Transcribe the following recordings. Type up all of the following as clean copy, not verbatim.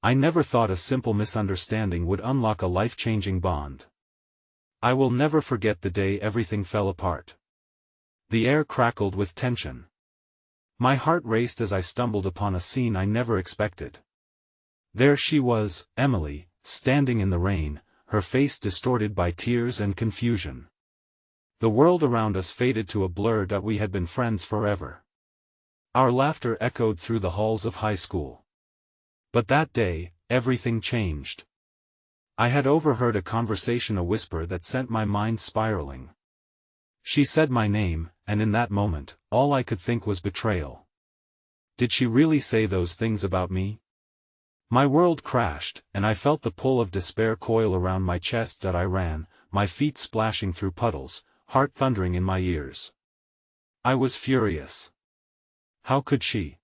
I never thought a simple misunderstanding would unlock a life-changing bond. I will never forget the day everything fell apart. The air crackled with tension. My heart raced as I stumbled upon a scene I never expected. There she was, Emily, standing in the rain, her face distorted by tears and confusion. The world around us faded to a blur that we had been friends forever. Our laughter echoed through the halls of high school. But that day, everything changed. I had overheard a conversation, a whisper that sent my mind spiraling. She said my name, and in that moment, all I could think was betrayal. Did she really say those things about me? My world crashed, and I felt the pull of despair coil around my chest. That I ran, my feet splashing through puddles, heart thundering in my ears. I was furious. How could she?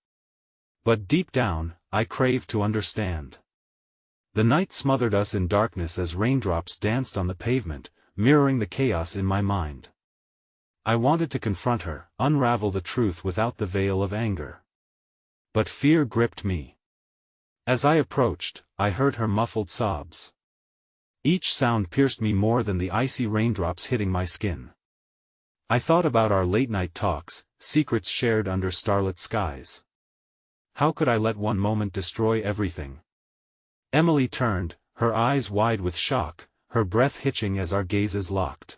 But deep down, I craved to understand. The night smothered us in darkness as raindrops danced on the pavement, mirroring the chaos in my mind. I wanted to confront her, unravel the truth without the veil of anger. But fear gripped me. As I approached, I heard her muffled sobs. Each sound pierced me more than the icy raindrops hitting my skin. I thought about our late-night talks, secrets shared under starlit skies. How could I let one moment destroy everything? Emily turned, her eyes wide with shock, her breath hitching as our gazes locked.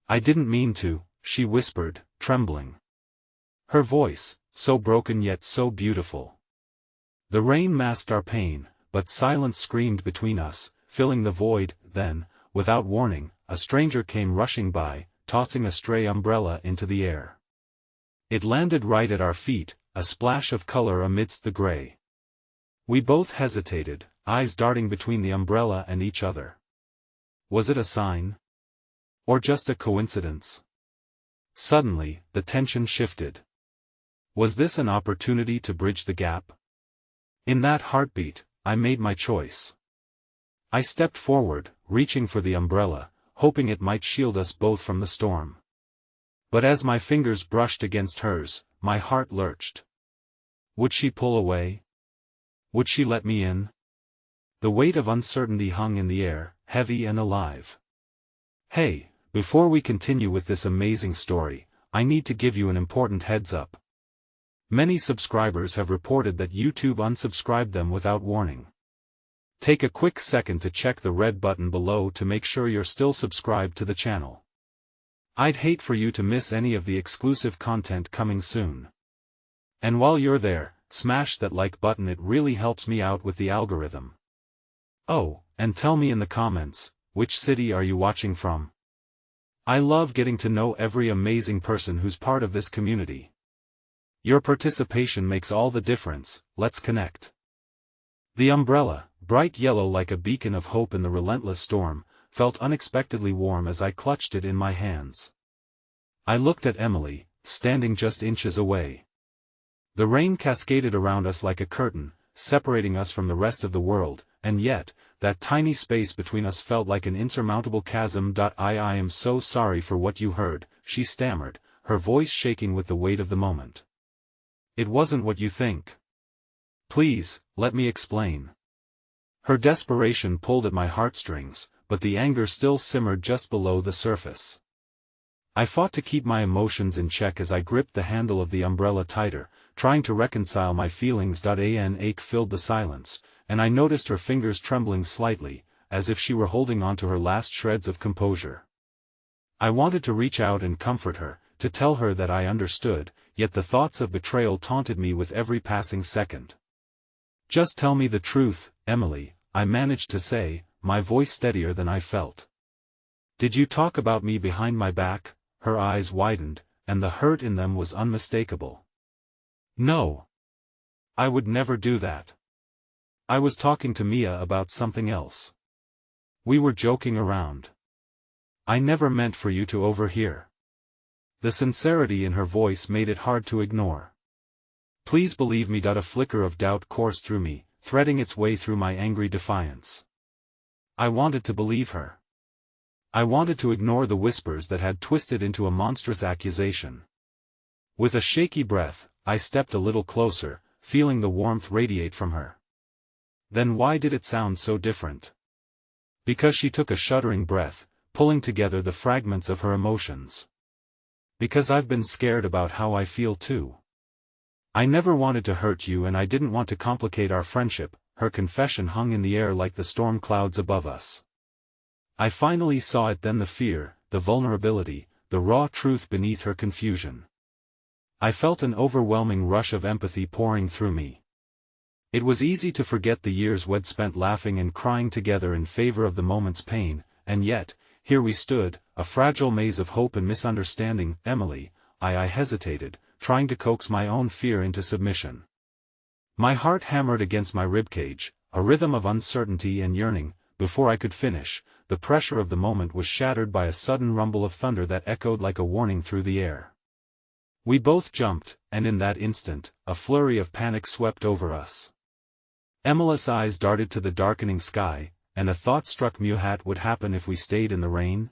I didn't mean to, she whispered, trembling. Her voice, so broken yet so beautiful. The rain masked our pain, but silence screamed between us, filling the void. Then, without warning, a stranger came rushing by, tossing a stray umbrella into the air. It landed right at our feet, a splash of color amidst the gray. We both hesitated, eyes darting between the umbrella and each other. Was it a sign? Or just a coincidence? Suddenly, the tension shifted. Was this an opportunity to bridge the gap? In that heartbeat, I made my choice. I stepped forward, reaching for the umbrella, hoping it might shield us both from the storm. But as my fingers brushed against hers, my heart lurched. Would she pull away? Would she let me in? The weight of uncertainty hung in the air, heavy and alive. Hey, before we continue with this amazing story, I need to give you an important heads up. Many subscribers have reported that YouTube unsubscribed them without warning. Take a quick second to check the red button below to make sure you're still subscribed to the channel. I'd hate for you to miss any of the exclusive content coming soon. And while you're there, smash that like button, it really helps me out with the algorithm. Oh, and tell me in the comments, which city are you watching from? I love getting to know every amazing person who's part of this community. Your participation makes all the difference. Let's connect. The umbrella, bright yellow like a beacon of hope in the relentless storm, felt unexpectedly warm as I clutched it in my hands. I looked at Emily, standing just inches away. The rain cascaded around us like a curtain, separating us from the rest of the world, and yet, that tiny space between us felt like an insurmountable chasm. I am so sorry for what you heard, she stammered, her voice shaking with the weight of the moment. It wasn't what you think. Please, let me explain. Her desperation pulled at my heartstrings, but the anger still simmered just below the surface. I fought to keep my emotions in check as I gripped the handle of the umbrella tighter, trying to reconcile my feelings. An ache filled the silence, and I noticed her fingers trembling slightly, as if she were holding on to her last shreds of composure. I wanted to reach out and comfort her, to tell her that I understood, yet the thoughts of betrayal taunted me with every passing second. Just tell me the truth, Emily, I managed to say, my voice steadier than I felt. Did you talk about me behind my back? Her eyes widened, and the hurt in them was unmistakable. No. I would never do that. I was talking to Mia about something else. We were joking around. I never meant for you to overhear. The sincerity in her voice made it hard to ignore. Please believe me. A flicker of doubt coursed through me, threading its way through my angry defiance. I wanted to believe her. I wanted to ignore the whispers that had twisted into a monstrous accusation. With a shaky breath, I stepped a little closer, feeling the warmth radiate from her. Then why did it sound so different? Because she took a shuddering breath, pulling together the fragments of her emotions. Because I've been scared about how I feel too. I never wanted to hurt you and I didn't want to complicate our friendship. Her confession hung in the air like the storm clouds above us. I finally saw it then, the fear, the vulnerability, the raw truth beneath her confusion. I felt an overwhelming rush of empathy pouring through me. It was easy to forget the years we'd spent laughing and crying together in favor of the moment's pain, and yet, here we stood, a fragile maze of hope and misunderstanding. Emily, I hesitated, trying to coax my own fear into submission. My heart hammered against my ribcage, a rhythm of uncertainty and yearning. Before I could finish, the pressure of the moment was shattered by a sudden rumble of thunder that echoed like a warning through the air. We both jumped, and in that instant, a flurry of panic swept over us. Emily's eyes darted to the darkening sky, and a thought struck me: what would happen if we stayed in the rain?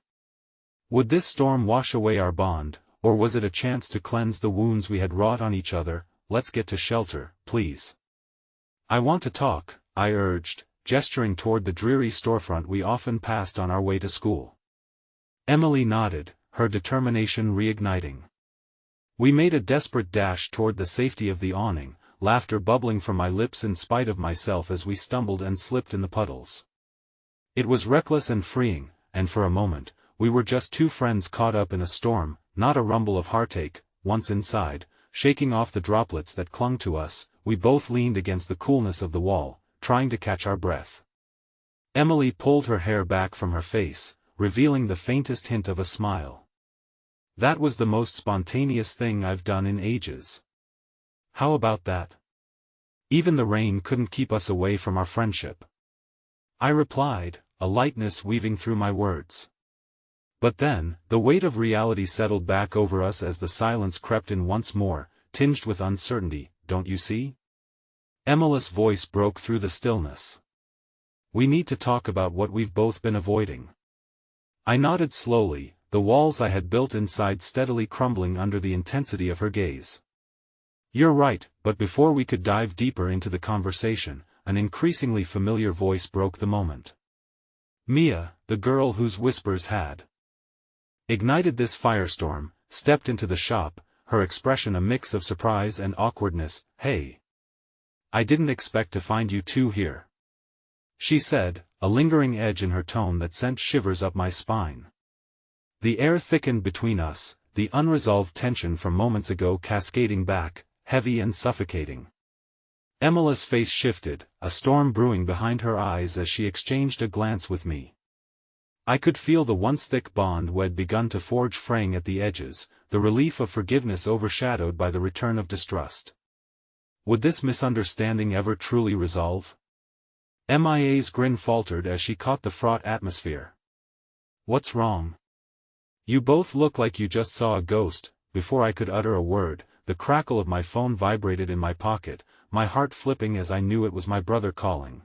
Would this storm wash away our bond, or was it a chance to cleanse the wounds we had wrought on each other? Let's get to shelter, please. I want to talk, I urged, gesturing toward the dreary storefront we often passed on our way to school. Emily nodded, her determination reigniting. We made a desperate dash toward the safety of the awning, laughter bubbling from my lips in spite of myself as we stumbled and slipped in the puddles. It was reckless and freeing, and for a moment, we were just two friends caught up in a storm, not a rumble of heartache. Once inside, shaking off the droplets that clung to us, we both leaned against the coolness of the wall, trying to catch our breath. Emily pulled her hair back from her face, revealing the faintest hint of a smile. That was the most spontaneous thing I've done in ages. How about that? Even the rain couldn't keep us away from our friendship. I replied, a lightness weaving through my words. But then, the weight of reality settled back over us as the silence crept in once more, tinged with uncertainty. Don't you see? Emily's voice broke through the stillness. We need to talk about what we've both been avoiding. I nodded slowly, the walls I had built inside steadily crumbling under the intensity of her gaze. You're right, but before we could dive deeper into the conversation, an increasingly familiar voice broke the moment. Mia, the girl whose whispers had ignited this firestorm, stepped into the shop, her expression a mix of surprise and awkwardness. Hey! I didn't expect to find you two here, she said, a lingering edge in her tone that sent shivers up my spine. The air thickened between us, the unresolved tension from moments ago cascading back, heavy and suffocating. Emily's face shifted, a storm brewing behind her eyes as she exchanged a glance with me. I could feel the once thick bond we'd begun to forge fraying at the edges, the relief of forgiveness overshadowed by the return of distrust. Would this misunderstanding ever truly resolve? Mia's grin faltered as she caught the fraught atmosphere. What's wrong? You both look like you just saw a ghost. Before I could utter a word, the crackle of my phone vibrated in my pocket, my heart flipping as I knew it was my brother calling.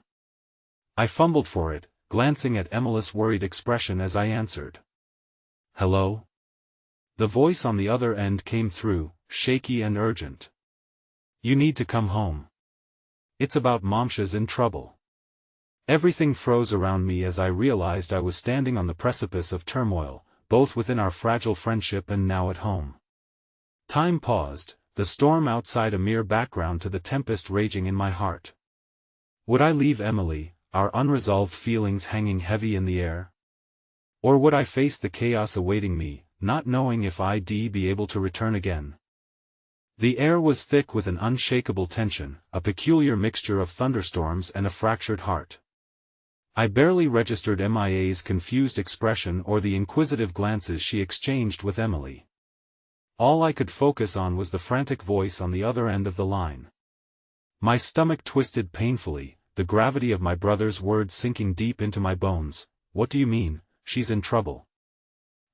I fumbled for it, glancing at Emily's worried expression as I answered. Hello? The voice on the other end came through, shaky and urgent. You need to come home. It's about Momsha's in trouble. Everything froze around me as I realized I was standing on the precipice of turmoil, both within our fragile friendship and now at home. Time paused, the storm outside a mere background to the tempest raging in my heart. Would I leave Emily, our unresolved feelings hanging heavy in the air? Or would I face the chaos awaiting me, not knowing if I'd be able to return again? The air was thick with an unshakable tension, a peculiar mixture of thunderstorms and a fractured heart. I barely registered Mia's confused expression or the inquisitive glances she exchanged with Emily. All I could focus on was the frantic voice on the other end of the line. My stomach twisted painfully, the gravity of my brother's words sinking deep into my bones. What do you mean, she's in trouble?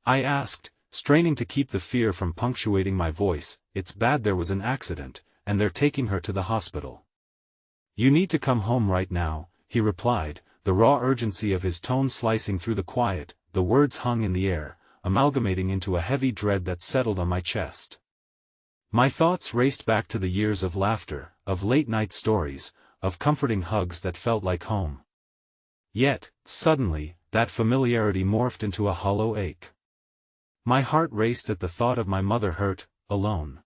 I asked, straining to keep the fear from punctuating my voice. It's bad, there was an accident, and they're taking her to the hospital. You need to come home right now, he replied, the raw urgency of his tone slicing through the quiet. The words hung in the air, amalgamating into a heavy dread that settled on my chest. My thoughts raced back to the years of laughter, of late-night stories, of comforting hugs that felt like home. Yet, suddenly, that familiarity morphed into a hollow ache. My heart raced at the thought of my mother hurt, alone.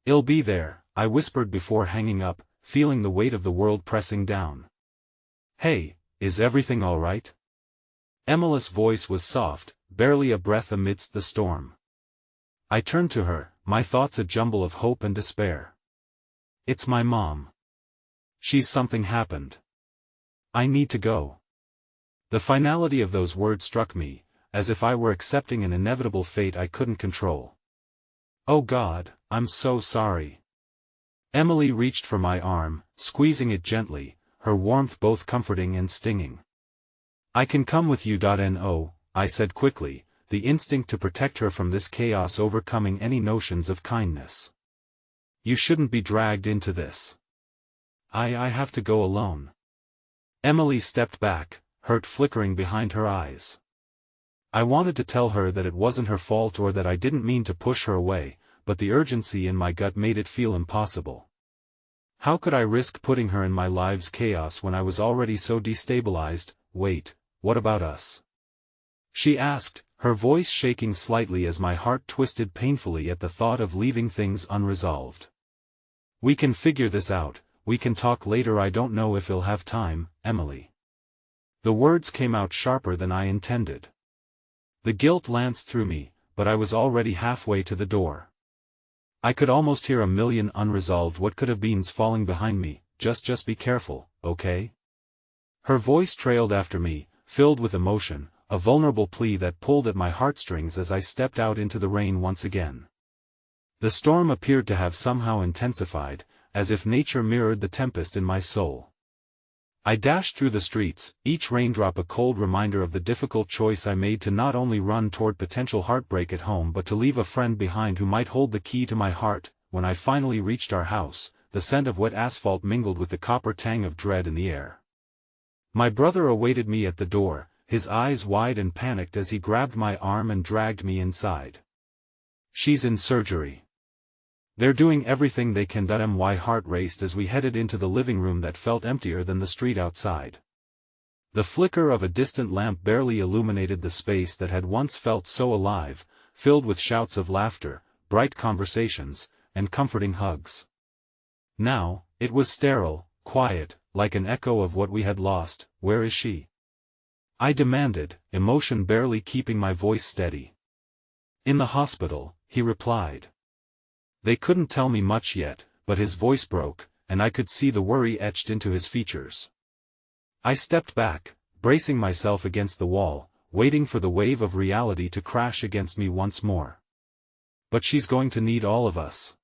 "I'll be there," I whispered before hanging up, feeling the weight of the world pressing down. "Hey, is everything all right?" Emily's voice was soft, barely a breath amidst the storm. I turned to her, my thoughts a jumble of hope and despair. "It's my mom. Something happened. I need to go." The finality of those words struck me, as if I were accepting an inevitable fate I couldn't control. "Oh God, I'm so sorry." Emily reached for my arm, squeezing it gently, her warmth both comforting and stinging. "I can come with you. No, I said quickly, the instinct to protect her from this chaos overcoming any notions of kindness. "You shouldn't be dragged into this. I have to go alone." Emily stepped back, hurt flickering behind her eyes. I wanted to tell her that it wasn't her fault or that I didn't mean to push her away, but the urgency in my gut made it feel impossible. How could I risk putting her in my life's chaos when I was already so destabilized? "Wait, what about us?" she asked, her voice shaking slightly as my heart twisted painfully at the thought of leaving things unresolved. "We can figure this out, we can talk later. I don't know if I'll have time, Emily." The words came out sharper than I intended. The guilt lanced through me, but I was already halfway to the door. I could almost hear a million unresolved what could have beens falling behind me. Just be careful, okay?" Her voice trailed after me, filled with emotion, a vulnerable plea that pulled at my heartstrings as I stepped out into the rain once again. The storm appeared to have somehow intensified, as if nature mirrored the tempest in my soul. I dashed through the streets, each raindrop a cold reminder of the difficult choice I made to not only run toward potential heartbreak at home but to leave a friend behind who might hold the key to my heart. When I finally reached our house, the scent of wet asphalt mingled with the copper tang of dread in the air. My brother awaited me at the door, his eyes wide and panicked as he grabbed my arm and dragged me inside. "She's in surgery. They're doing everything they can." My heart raced as we headed into the living room that felt emptier than the street outside. The flicker of a distant lamp barely illuminated the space that had once felt so alive, filled with shouts of laughter, bright conversations, and comforting hugs. Now, it was sterile, quiet, like an echo of what we had lost. "Where is she?" I demanded, emotion barely keeping my voice steady. "In the hospital," he replied. They couldn't tell me much yet, but his voice broke, and I could see the worry etched into his features. I stepped back, bracing myself against the wall, waiting for the wave of reality to crash against me once more. "But she's going to need all of us.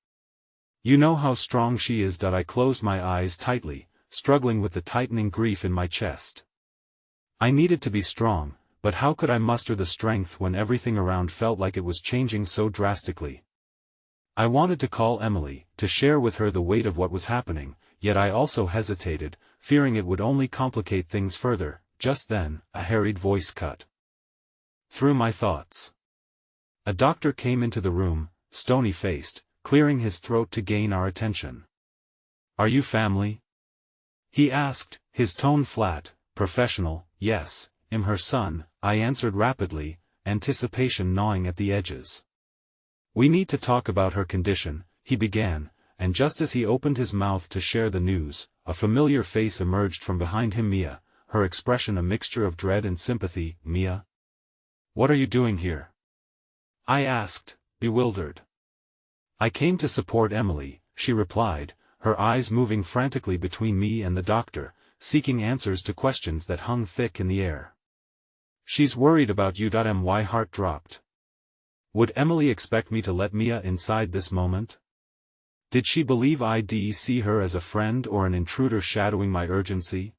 You know how strong she is." I closed my eyes tightly, struggling with the tightening grief in my chest. I needed to be strong, but how could I muster the strength when everything around felt like it was changing so drastically? I wanted to call Emily, to share with her the weight of what was happening, yet I also hesitated, fearing it would only complicate things further. Just then, a harried voice cut through my thoughts. A doctor came into the room, stony-faced, clearing his throat to gain our attention. "Are you family?" he asked, his tone flat, professional. "Yes, I'm her son," I answered rapidly, anticipation gnawing at the edges. "We need to talk about her condition," he began, and just as he opened his mouth to share the news, a familiar face emerged from behind him. "Mia," her expression a mixture of dread and sympathy. "Mia? What are you doing here?" I asked, bewildered. "I came to support Emily," she replied, her eyes moving frantically between me and the doctor, seeking answers to questions that hung thick in the air. "She's worried about you." My heart dropped. Would Emily expect me to let Mia inside this moment? Did she believe I'd see her as a friend or an intruder shadowing my urgency?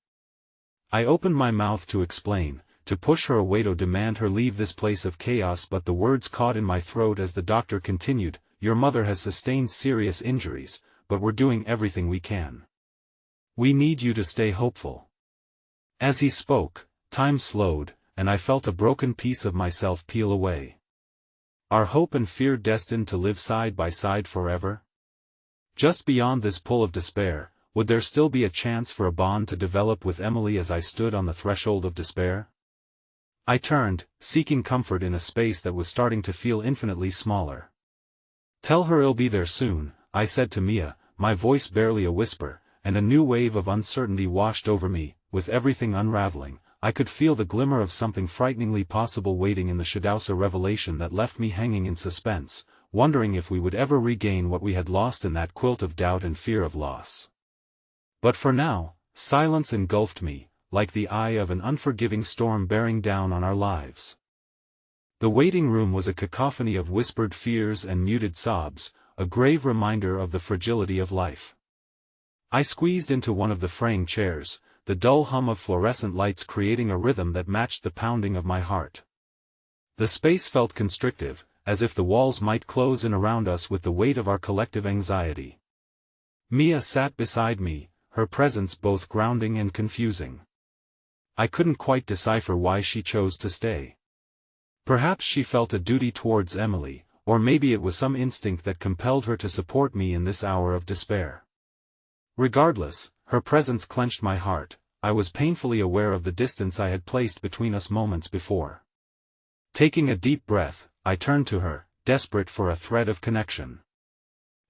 I opened my mouth to explain, to push her away, to demand her leave this place of chaos, but the words caught in my throat as the doctor continued, "Your mother has sustained serious injuries, but we're doing everything we can. We need you to stay hopeful." As he spoke, time slowed, and I felt a broken piece of myself peel away. Are hope and fear destined to live side by side forever? Just beyond this pull of despair, Would there still be a chance for a bond to develop with Emily as I stood on the threshold of despair? I turned, seeking comfort in a space that was starting to feel infinitely smaller. "Tell her I'll be there soon," I said to Mia, my voice barely a whisper, and a new wave of uncertainty washed over me. With everything unraveling, I could feel the glimmer of something frighteningly possible waiting in the Shadowsa revelation that left me hanging in suspense, wondering if we would ever regain what we had lost in that quilt of doubt and fear of loss. But for now, silence engulfed me, like the eye of an unforgiving storm bearing down on our lives. The waiting room was a cacophony of whispered fears and muted sobs, a grave reminder of the fragility of life. I squeezed into one of the fraying chairs, the dull hum of fluorescent lights creating a rhythm that matched the pounding of my heart. The space felt constrictive, as if the walls might close in around us with the weight of our collective anxiety. Mia sat beside me, her presence both grounding and confusing. I couldn't quite decipher why she chose to stay. Perhaps she felt a duty towards Emily, or maybe it was some instinct that compelled her to support me in this hour of despair. Regardless, her presence clenched my heart. I was painfully aware of the distance I had placed between us moments before. Taking a deep breath, I turned to her, desperate for a thread of connection.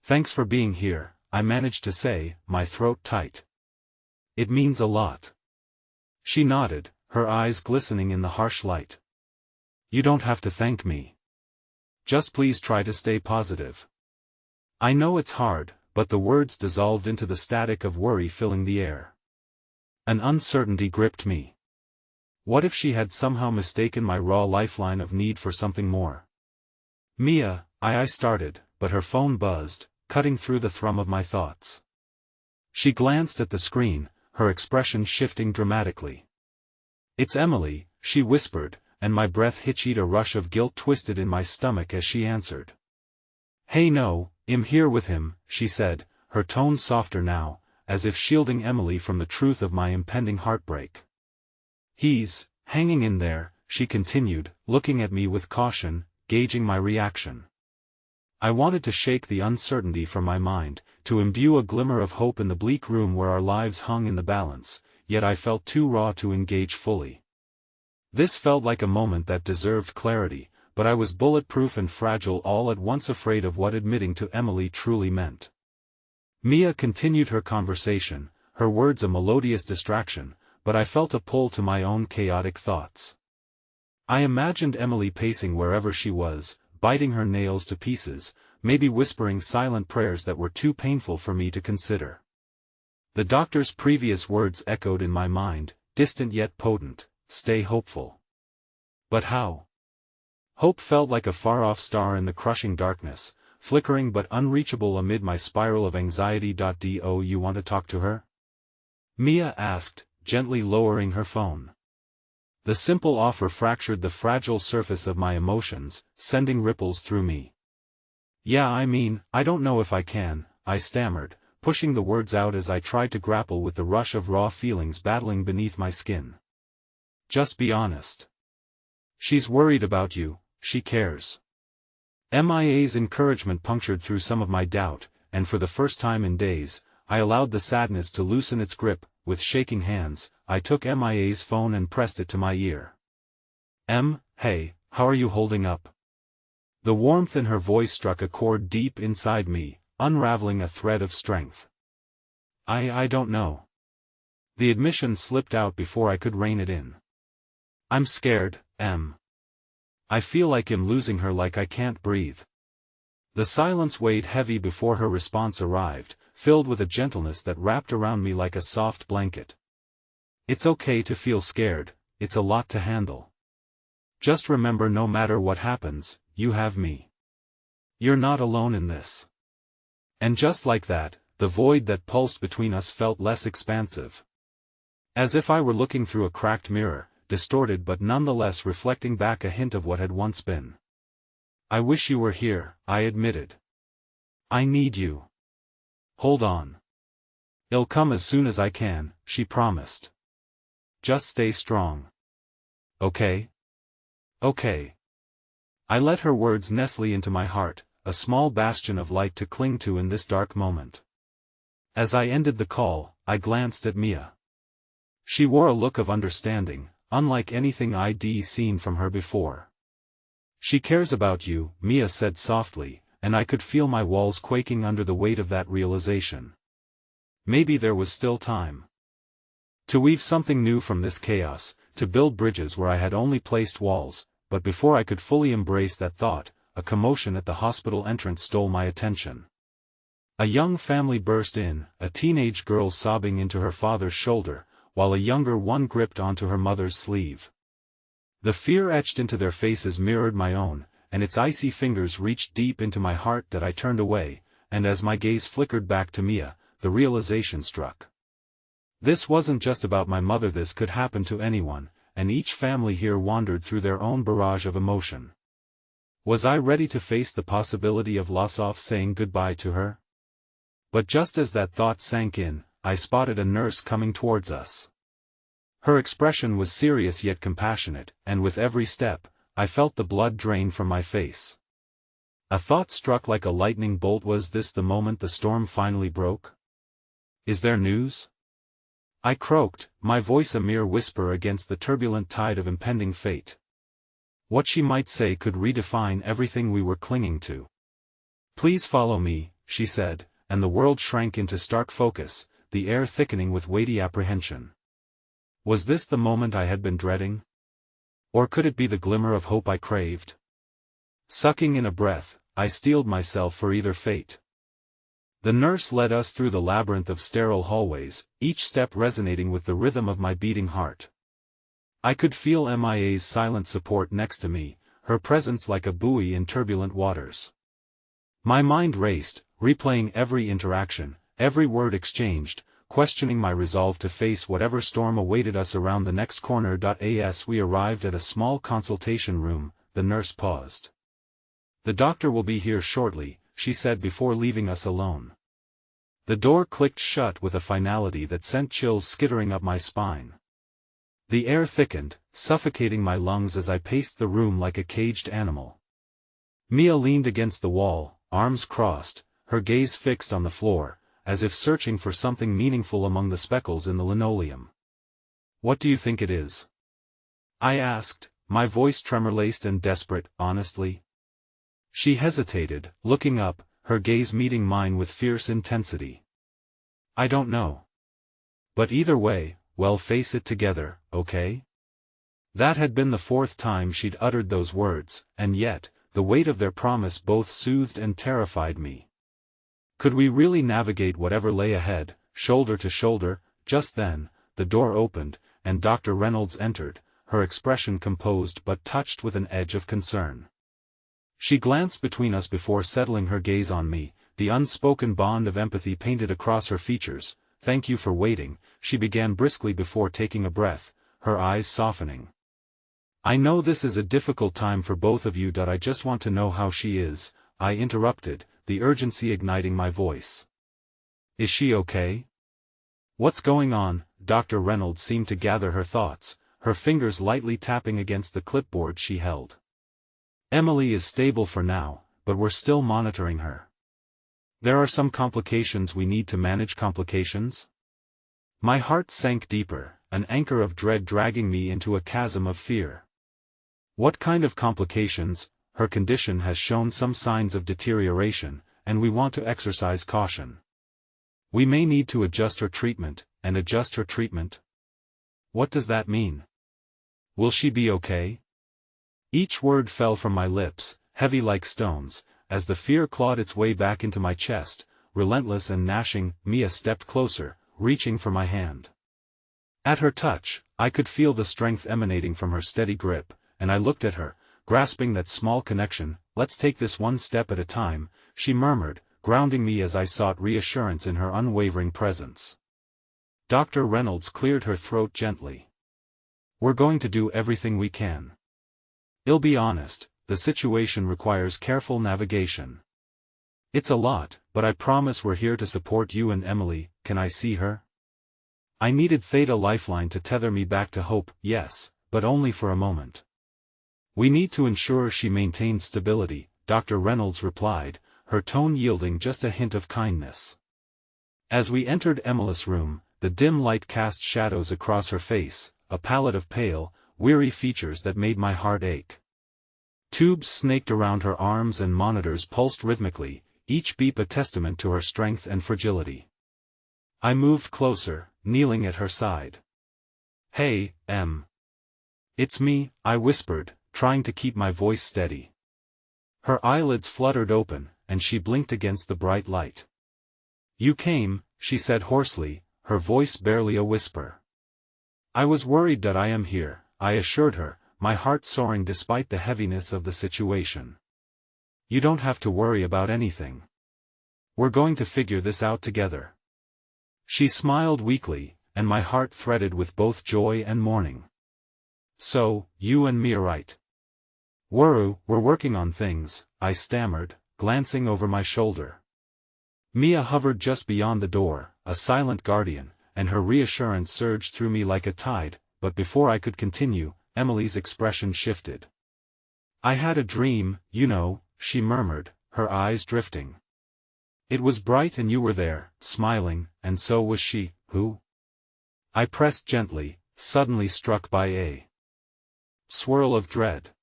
"Thanks for being here," I managed to say, my throat tight. "It means a lot." She nodded, her eyes glistening in the harsh light. "You don't have to thank me. Just please try to stay positive." I know it's hard, but the words dissolved into the static of worry filling the air. An uncertainty gripped me. What if she had somehow mistaken my raw lifeline of need for something more? "Mia," I started, but her phone buzzed, cutting through the thrum of my thoughts. She glanced at the screen, her expression shifting dramatically. "It's Emily," she whispered, and my breath hitched. A rush of guilt twisted in my stomach as she answered. "Hey no, I'm here with him," she said, her tone softer now, as if shielding Emily from the truth of my impending heartbreak. "He's hanging in there," she continued, looking at me with caution, gauging my reaction. I wanted to shake the uncertainty from my mind, to imbue a glimmer of hope in the bleak room where our lives hung in the balance, yet I felt too raw to engage fully. This felt like a moment that deserved clarity, but I was bulletproof and fragile all at once, afraid of what admitting to Emily truly meant. Mia continued her conversation, her words a melodious distraction, but I felt a pull to my own chaotic thoughts. I imagined Emily pacing wherever she was, biting her nails to pieces, maybe whispering silent prayers that were too painful for me to consider. The doctor's previous words echoed in my mind, distant yet potent, "Stay hopeful." But how? Hope felt like a far-off star in the crushing darkness, flickering but unreachable amid my spiral of anxiety. "Do you want to talk to her?" Mia asked, gently lowering her phone. The simple offer fractured the fragile surface of my emotions, sending ripples through me. "Yeah, I don't know if I can," I stammered, pushing the words out as I tried to grapple with the rush of raw feelings battling beneath my skin. "Just be honest. She's worried about you, she cares." Mia's encouragement punctured through some of my doubt, and for the first time in days, I allowed the sadness to loosen its grip. With shaking hands, I took Mia's phone and pressed it to my ear. Hey, how are you holding up?" The warmth in her voice struck a chord deep inside me, unraveling a thread of strength. I don't know." The admission slipped out before I could rein it in. "I'm scared, I feel like I'm losing her, like I can't breathe." The silence weighed heavy before her response arrived, filled with a gentleness that wrapped around me like a soft blanket. "It's okay to feel scared, it's a lot to handle. Just remember, no matter what happens, you have me. You're not alone in this." And just like that, the void that pulsed between us felt less expansive. As if I were looking through a cracked mirror, distorted but nonetheless reflecting back a hint of what had once been. "I wish you were here," I admitted. "I need you. Hold on. I'll come as soon as I can," she promised. "Just stay strong. Okay? Okay." I let her words nestle into my heart, a small bastion of light to cling to in this dark moment. As I ended the call, I glanced at Mia. She wore a look of understanding, unlike anything I'd seen from her before. "She cares about you," Mia said softly, and I could feel my walls quaking under the weight of that realization. Maybe there was still time to weave something new from this chaos, to build bridges where I had only placed walls, but before I could fully embrace that thought, a commotion at the hospital entrance stole my attention. A young family burst in, a teenage girl sobbing into her father's shoulder, while a younger one gripped onto her mother's sleeve. The fear etched into their faces mirrored my own, and its icy fingers reached deep into my heart that I turned away, and as my gaze flickered back to Mia, the realization struck. This wasn't just about my mother, this could happen to anyone, and each family here wandered through their own barrage of emotion. Was I ready to face the possibility of loss, saying goodbye to her? But just as that thought sank in, I spotted a nurse coming towards us. Her expression was serious yet compassionate, and with every step, I felt the blood drain from my face. A thought struck like a lightning bolt. Was this the moment the storm finally broke? "Is there news?" I croaked, my voice a mere whisper against the turbulent tide of impending fate. What she might say could redefine everything we were clinging to. "Please follow me," she said, and the world shrank into stark focus, the air thickening with weighty apprehension. Was this the moment I had been dreading? Or could it be the glimmer of hope I craved? Sucking in a breath, I steeled myself for either fate. The nurse led us through the labyrinth of sterile hallways, each step resonating with the rhythm of my beating heart. I could feel Mia's silent support next to me, her presence like a buoy in turbulent waters. My mind raced, replaying every interaction, every word exchanged, questioning my resolve to face whatever storm awaited us around the next corner. As we arrived at a small consultation room, the nurse paused. "The doctor will be here shortly," she said before leaving us alone. The door clicked shut with a finality that sent chills skittering up my spine. The air thickened, suffocating my lungs as I paced the room like a caged animal. Mia leaned against the wall, arms crossed, her gaze fixed on the floor, as if searching for something meaningful among the speckles in the linoleum. "What do you think it is?" I asked, my voice tremor-laced and desperate. "Honestly?" She hesitated, looking up, her gaze meeting mine with fierce intensity. "I don't know. But either way, well, face it together, okay?" That had been the fourth time she'd uttered those words, and yet, the weight of their promise both soothed and terrified me. Could we really navigate whatever lay ahead, shoulder to shoulder? Just then, the door opened, and Dr. Reynolds entered, her expression composed but touched with an edge of concern. She glanced between us before settling her gaze on me, the unspoken bond of empathy painted across her features. "Thank you for waiting," she began briskly before taking a breath, her eyes softening. "I know this is a difficult time for both of you. I just want to know how she is," I interrupted, the urgency igniting my voice. "Is she okay? What's going on?" Dr. Reynolds seemed to gather her thoughts, her fingers lightly tapping against the clipboard she held. "Emily is stable for now, but we're still monitoring her. There are some complications we need to manage." "Complications?" My heart sank deeper, an anchor of dread dragging me into a chasm of fear. "What kind of complications?" "Her condition has shown some signs of deterioration, and we want to exercise caution. We may need to adjust her treatment, and adjust her treatment." "What does that mean? Will she be okay?" Each word fell from my lips, heavy like stones, as the fear clawed its way back into my chest, relentless and gnashing. Mia stepped closer, reaching for my hand. At her touch, I could feel the strength emanating from her steady grip, and I looked at her, grasping that small connection. "Let's take this one step at a time," she murmured, grounding me as I sought reassurance in her unwavering presence. Dr. Reynolds cleared her throat gently. "We're going to do everything we can. I'll be honest, the situation requires careful navigation. It's a lot, but I promise we're here to support you and Emily." "Can I see her?" I needed Theta lifeline to tether me back to hope. "Yes, but only for a moment. We need to ensure she maintains stability," Dr. Reynolds replied, her tone yielding just a hint of kindness. As we entered Emily's room, the dim light cast shadows across her face, a palette of pale, weary features that made my heart ache. Tubes snaked around her arms and monitors pulsed rhythmically, each beep a testament to her strength and fragility. I moved closer, kneeling at her side. "Hey, Em. It's me," I whispered, trying to keep my voice steady. Her eyelids fluttered open, and she blinked against the bright light. "You came," she said hoarsely, her voice barely a whisper. "I was worried that I am here," I assured her, my heart soaring despite the heaviness of the situation. "You don't have to worry about anything. We're going to figure this out together." She smiled weakly, and my heart threaded with both joy and mourning. "So, you and me are right. We're working on things," I stammered, glancing over my shoulder. Mia hovered just beyond the door, a silent guardian, and her reassurance surged through me like a tide, but before I could continue, Emily's expression shifted. "I had a dream, you know," she murmured, her eyes drifting. "It was bright and you were there, smiling, and so was she." "Who?" I pressed gently, suddenly struck by a swirl of dread.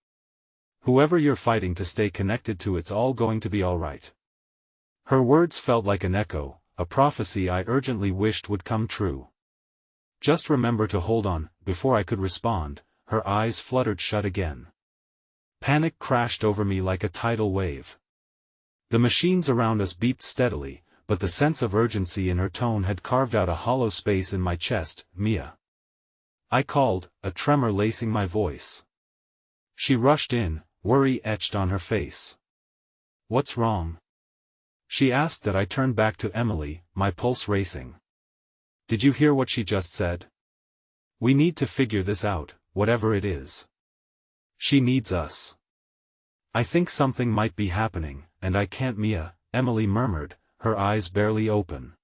"Whoever you're fighting to stay connected to, it's all going to be all right." Her words felt like an echo, a prophecy I urgently wished would come true. "Just remember to hold on." Before I could respond, her eyes fluttered shut again. Panic crashed over me like a tidal wave. The machines around us beeped steadily, but the sense of urgency in her tone had carved out a hollow space in my chest. "Mia," I called, a tremor lacing my voice. She rushed in, worry etched on her face. "What's wrong?" she asked. That I turned back to Emily, my pulse racing. "Did you hear what she just said? We need to figure this out, whatever it is. She needs us. I think something might be happening, and I can't." "Mia," Emily murmured, her eyes barely open.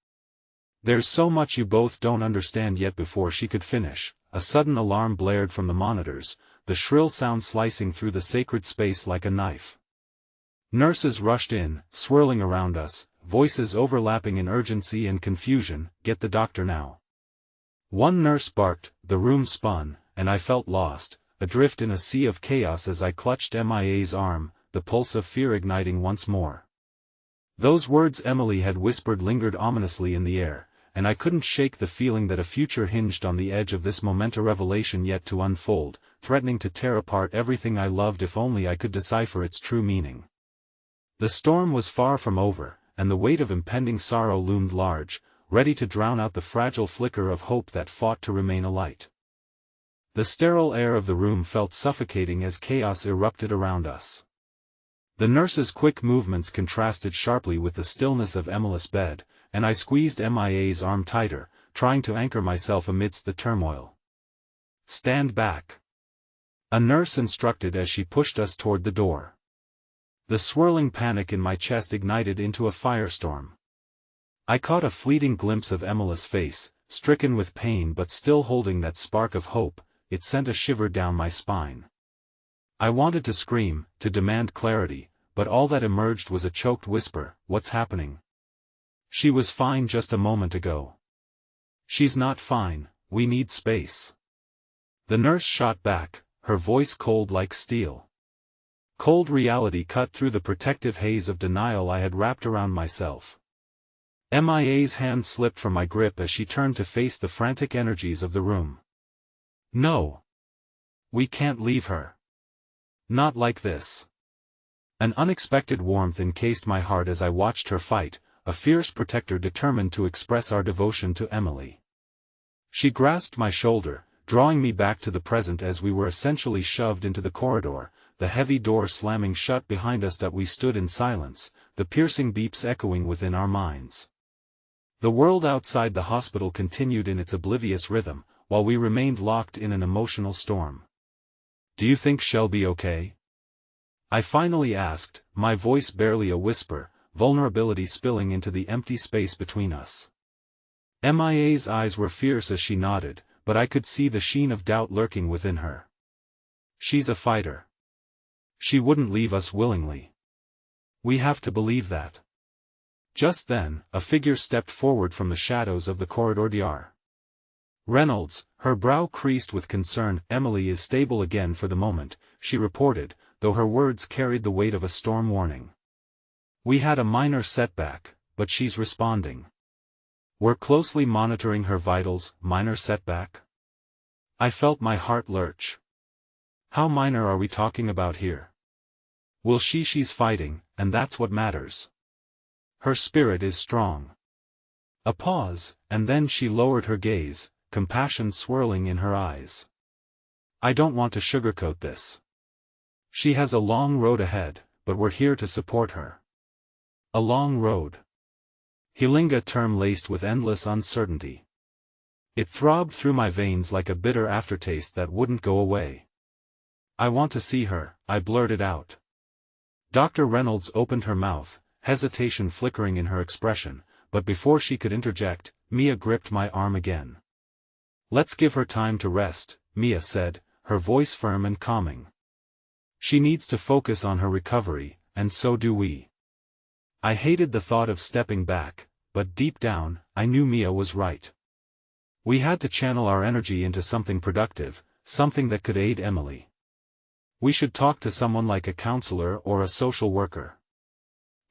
"There's so much you both don't understand yet." Before she could finish, a sudden alarm blared from the monitors, the shrill sound slicing through the sacred space like a knife. Nurses rushed in, swirling around us, voices overlapping in urgency and confusion. "Get the doctor now." One nurse barked, the room spun, and I felt lost, adrift in a sea of chaos as I clutched Mia's arm, the pulse of fear igniting once more. Those words Emily had whispered lingered ominously in the air, and I couldn't shake the feeling that a future hinged on the edge of this momentous revelation yet to unfold, threatening to tear apart everything I loved if only I could decipher its true meaning. The storm was far from over, and the weight of impending sorrow loomed large, ready to drown out the fragile flicker of hope that fought to remain alight. The sterile air of the room felt suffocating as chaos erupted around us. The nurse's quick movements contrasted sharply with the stillness of Emily's bed, and I squeezed Mia's arm tighter, trying to anchor myself amidst the turmoil. "Stand back," a nurse instructed as she pushed us toward the door. The swirling panic in my chest ignited into a firestorm. I caught a fleeting glimpse of Emily's face, stricken with pain but still holding that spark of hope. It sent a shiver down my spine. I wanted to scream, to demand clarity, but all that emerged was a choked whisper. "What's happening?" "She was fine just a moment ago." "She's not fine, we need space." The nurse shot back, her voice cold like steel. Cold reality cut through the protective haze of denial I had wrapped around myself. Mia's hand slipped from my grip as she turned to face the frantic energies of the room. "No. We can't leave her. Not like this." An unexpected warmth encased my heart as I watched her fight, a fierce protector determined to express our devotion to Emily. She grasped my shoulder, drawing me back to the present as we were essentially shoved into the corridor, the heavy door slamming shut behind us. That we stood in silence, the piercing beeps echoing within our minds. The world outside the hospital continued in its oblivious rhythm, while we remained locked in an emotional storm. "Do you think she'll be okay?" I finally asked, my voice barely a whisper, vulnerability spilling into the empty space between us. Mia's eyes were fierce as she nodded, but I could see the sheen of doubt lurking within her. "She's a fighter. She wouldn't leave us willingly. We have to believe that." Just then, a figure stepped forward from the shadows of the corridor. Dr. Reynolds, her brow creased with concern. "Emily is stable again for the moment," she reported, though her words carried the weight of a storm warning. "We had a minor setback, but she's responding. We're closely monitoring her vitals." "Minor setback?" I felt my heart lurch. How minor are we talking about here? Will she's fighting, and that's what matters. Her spirit is strong. A pause, and then she lowered her gaze, compassion swirling in her eyes. "I don't want to sugarcoat this. She has a long road ahead, but we're here to support her." A long road. Healing, a term laced with endless uncertainty. It throbbed through my veins like a bitter aftertaste that wouldn't go away. "I want to see her," I blurted out. Dr. Reynolds opened her mouth, hesitation flickering in her expression, but before she could interject, Mia gripped my arm again. "Let's give her time to rest," Mia said, her voice firm and calming. "She needs to focus on her recovery, and so do we." I hated the thought of stepping back, but deep down, I knew Mia was right. We had to channel our energy into something productive, something that could aid Emily. We should talk to someone like a counselor or a social worker.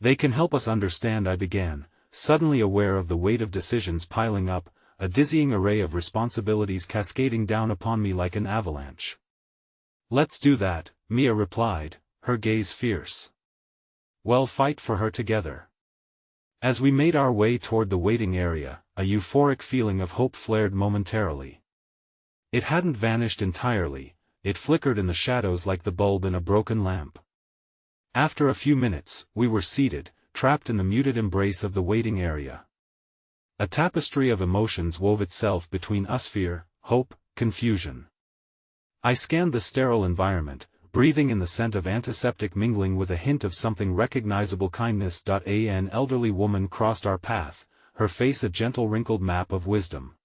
"They can help us understand," I began, suddenly aware of the weight of decisions piling up, a dizzying array of responsibilities cascading down upon me like an avalanche. "Let's do that," Mia replied, her gaze fierce. "Well, fight for her together." As we made our way toward the waiting area, a euphoric feeling of hope flared momentarily. It hadn't vanished entirely, it flickered in the shadows like the bulb in a broken lamp. After a few minutes, we were seated, trapped in the muted embrace of the waiting area. A tapestry of emotions wove itself between us: fear, hope, confusion. I scanned the sterile environment, breathing in the scent of antiseptic mingling with a hint of something recognizable: kindness. An elderly woman crossed our path, her face a gentle wrinkled map of wisdom.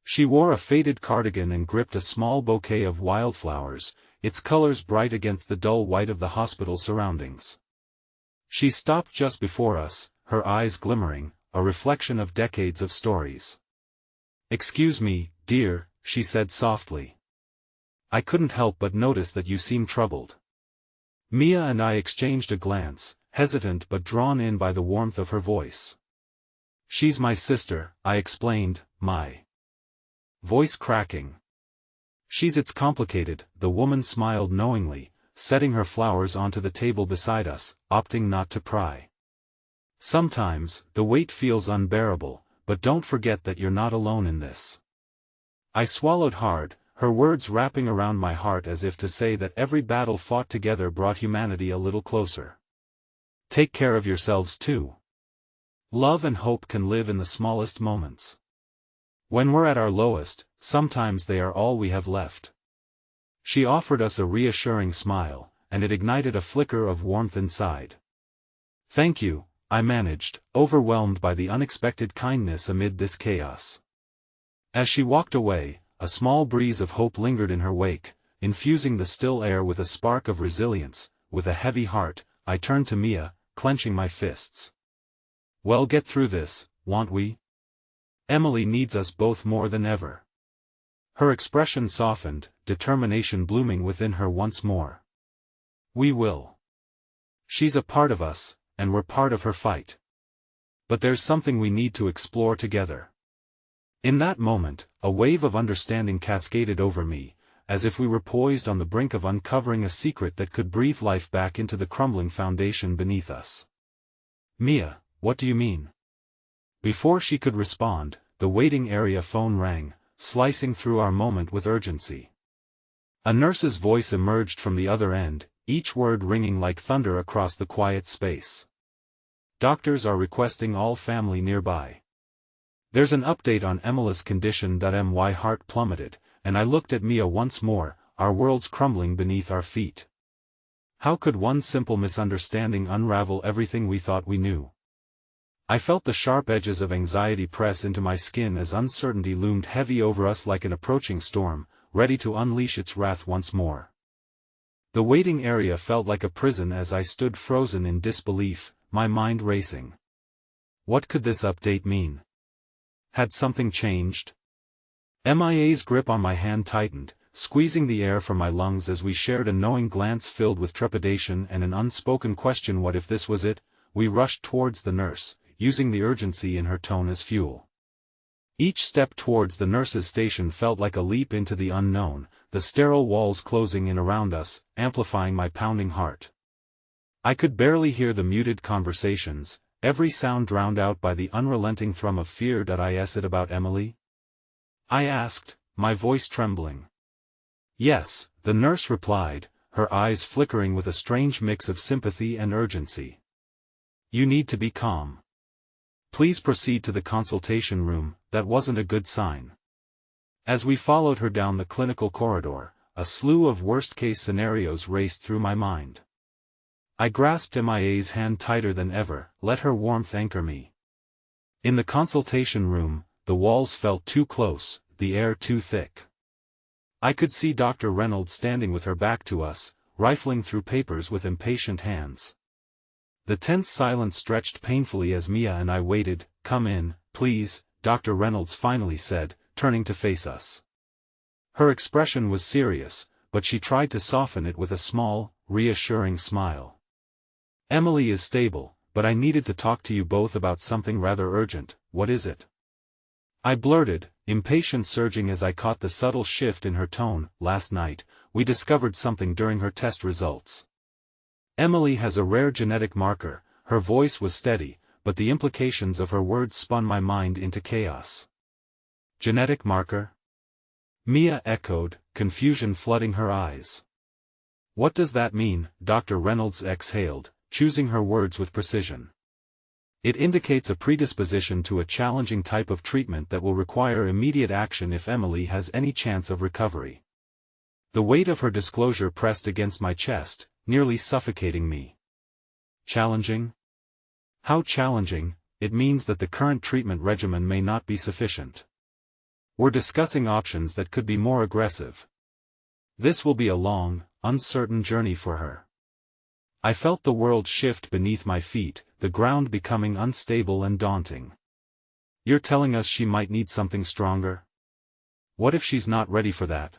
She wore a faded cardigan and gripped a small bouquet of wildflowers, its colors bright against the dull white of the hospital surroundings. She stopped just before us, her eyes glimmering, a reflection of decades of stories. "Excuse me, dear," she said softly. "I couldn't help but notice that you seem troubled." Mia and I exchanged a glance, hesitant but drawn in by the warmth of her voice. "She's my sister," I explained, my voice cracking. It's complicated," the woman smiled knowingly, setting her flowers onto the table beside us, opting not to pry. "Sometimes, the weight feels unbearable, but don't forget that you're not alone in this." I swallowed hard, her words wrapping around my heart as if to say that every battle fought together brought humanity a little closer. "Take care of yourselves too. Love and hope can live in the smallest moments. When we're at our lowest, sometimes they are all we have left." She offered us a reassuring smile, and it ignited a flicker of warmth inside. "Thank you," I managed, overwhelmed by the unexpected kindness amid this chaos. As she walked away, a small breeze of hope lingered in her wake, infusing the still air with a spark of resilience. With a heavy heart, I turned to Mia, clenching my fists. "We'll get through this, won't we? Emily needs us both more than ever." Her expression softened, determination blooming within her once more. "We will. She's a part of us, and we're part of her fight. But there's something we need to explore together." In that moment, a wave of understanding cascaded over me, as if we were poised on the brink of uncovering a secret that could breathe life back into the crumbling foundation beneath us. "Mia, what do you mean?" Before she could respond, the waiting area phone rang, slicing through our moment with urgency. A nurse's voice emerged from the other end, each word ringing like thunder across the quiet space. "Doctors are requesting all family nearby. There's an update on Emily's condition." My heart plummeted, and I looked at Mia once more, our worlds crumbling beneath our feet. How could one simple misunderstanding unravel everything we thought we knew? I felt the sharp edges of anxiety press into my skin as uncertainty loomed heavy over us like an approaching storm, ready to unleash its wrath once more. The waiting area felt like a prison as I stood frozen in disbelief, my mind racing. What could this update mean? Had something changed? MIA's grip on my hand tightened, squeezing the air from my lungs as we shared a knowing glance filled with trepidation and an unspoken question. What if this was it? We rushed towards the nurse, using the urgency in her tone as fuel. Each step towards the nurse's station felt like a leap into the unknown, the sterile walls closing in around us, amplifying my pounding heart. I could barely hear the muted conversations, every sound drowned out by the unrelenting thrum of fear. Is it about Emily? I asked, my voice trembling. Yes, the nurse replied, her eyes flickering with a strange mix of sympathy and urgency. You need to be calm. Please proceed to the consultation room. That wasn't a good sign. As we followed her down the clinical corridor, a slew of worst-case scenarios raced through my mind. I grasped MIA's hand tighter than ever, let her warmth anchor me. In the consultation room, the walls felt too close, the air too thick. I could see Dr. Reynolds standing with her back to us, rifling through papers with impatient hands. The tense silence stretched painfully as Mia and I waited. Come in, please, Dr. Reynolds finally said, turning to face us. Her expression was serious, but she tried to soften it with a small, reassuring smile. Emily is stable, but I needed to talk to you both about something rather urgent. What is it? I blurted, impatience surging as I caught the subtle shift in her tone. Last night, we discovered something during her test results. Emily has a rare genetic marker. Her voice was steady, but the implications of her words spun my mind into chaos. Genetic marker? Mia echoed, confusion flooding her eyes. What does that mean? Dr. Reynolds exhaled, choosing her words with precision. It indicates a predisposition to a challenging type of treatment that will require immediate action if Emily has any chance of recovery. The weight of her disclosure pressed against my chest, nearly suffocating me. Challenging? How challenging? It means that the current treatment regimen may not be sufficient. We're discussing options that could be more aggressive. This will be a long, uncertain journey for her. I felt the world shift beneath my feet, the ground becoming unstable and daunting. You're telling us she might need something stronger? What if she's not ready for that?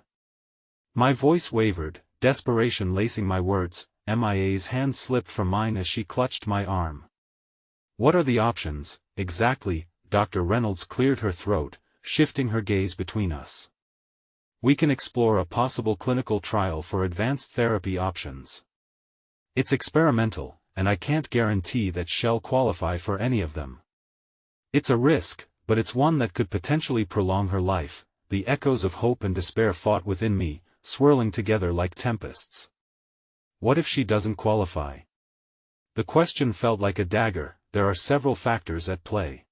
My voice wavered, desperation lacing my words. MIA's hand slipped from mine as she clutched my arm. What are the options, exactly? Dr. Reynolds cleared her throat, shifting her gaze between us. We can explore a possible clinical trial for advanced therapy options. It's experimental, and I can't guarantee that she'll qualify for any of them. It's a risk, but it's one that could potentially prolong her life. The echoes of hope and despair fought within me, swirling together like tempests. What if she doesn't qualify? The question felt like a dagger. There are several factors at play.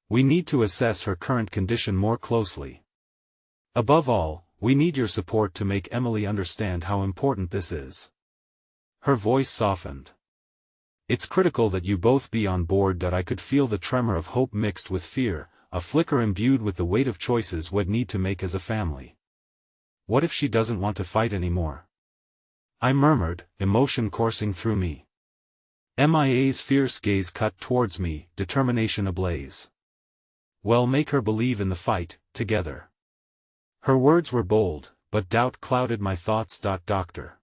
We need to assess her current condition more closely. Above all, we need your support to make Emily understand how important this is. Her voice softened. It's critical that you both be on board. I could feel the tremor of hope mixed with fear, a flicker imbued with the weight of choices we'd need to make as a family. What if she doesn't want to fight anymore? I murmured, emotion coursing through me. MIA's fierce gaze cut towards me, determination ablaze. Well, make her believe in the fight, together. Her words were bold, but doubt clouded my thoughts. Dr.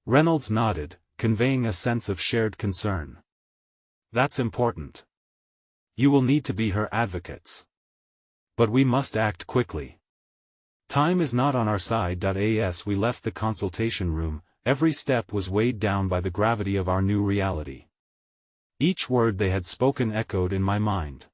Reynolds nodded, conveying a sense of shared concern. That's important. You will need to be her advocates. But we must act quickly. Time is not on our side. As we left the consultation room, every step was weighed down by the gravity of our new reality. Each word they had spoken echoed in my mind.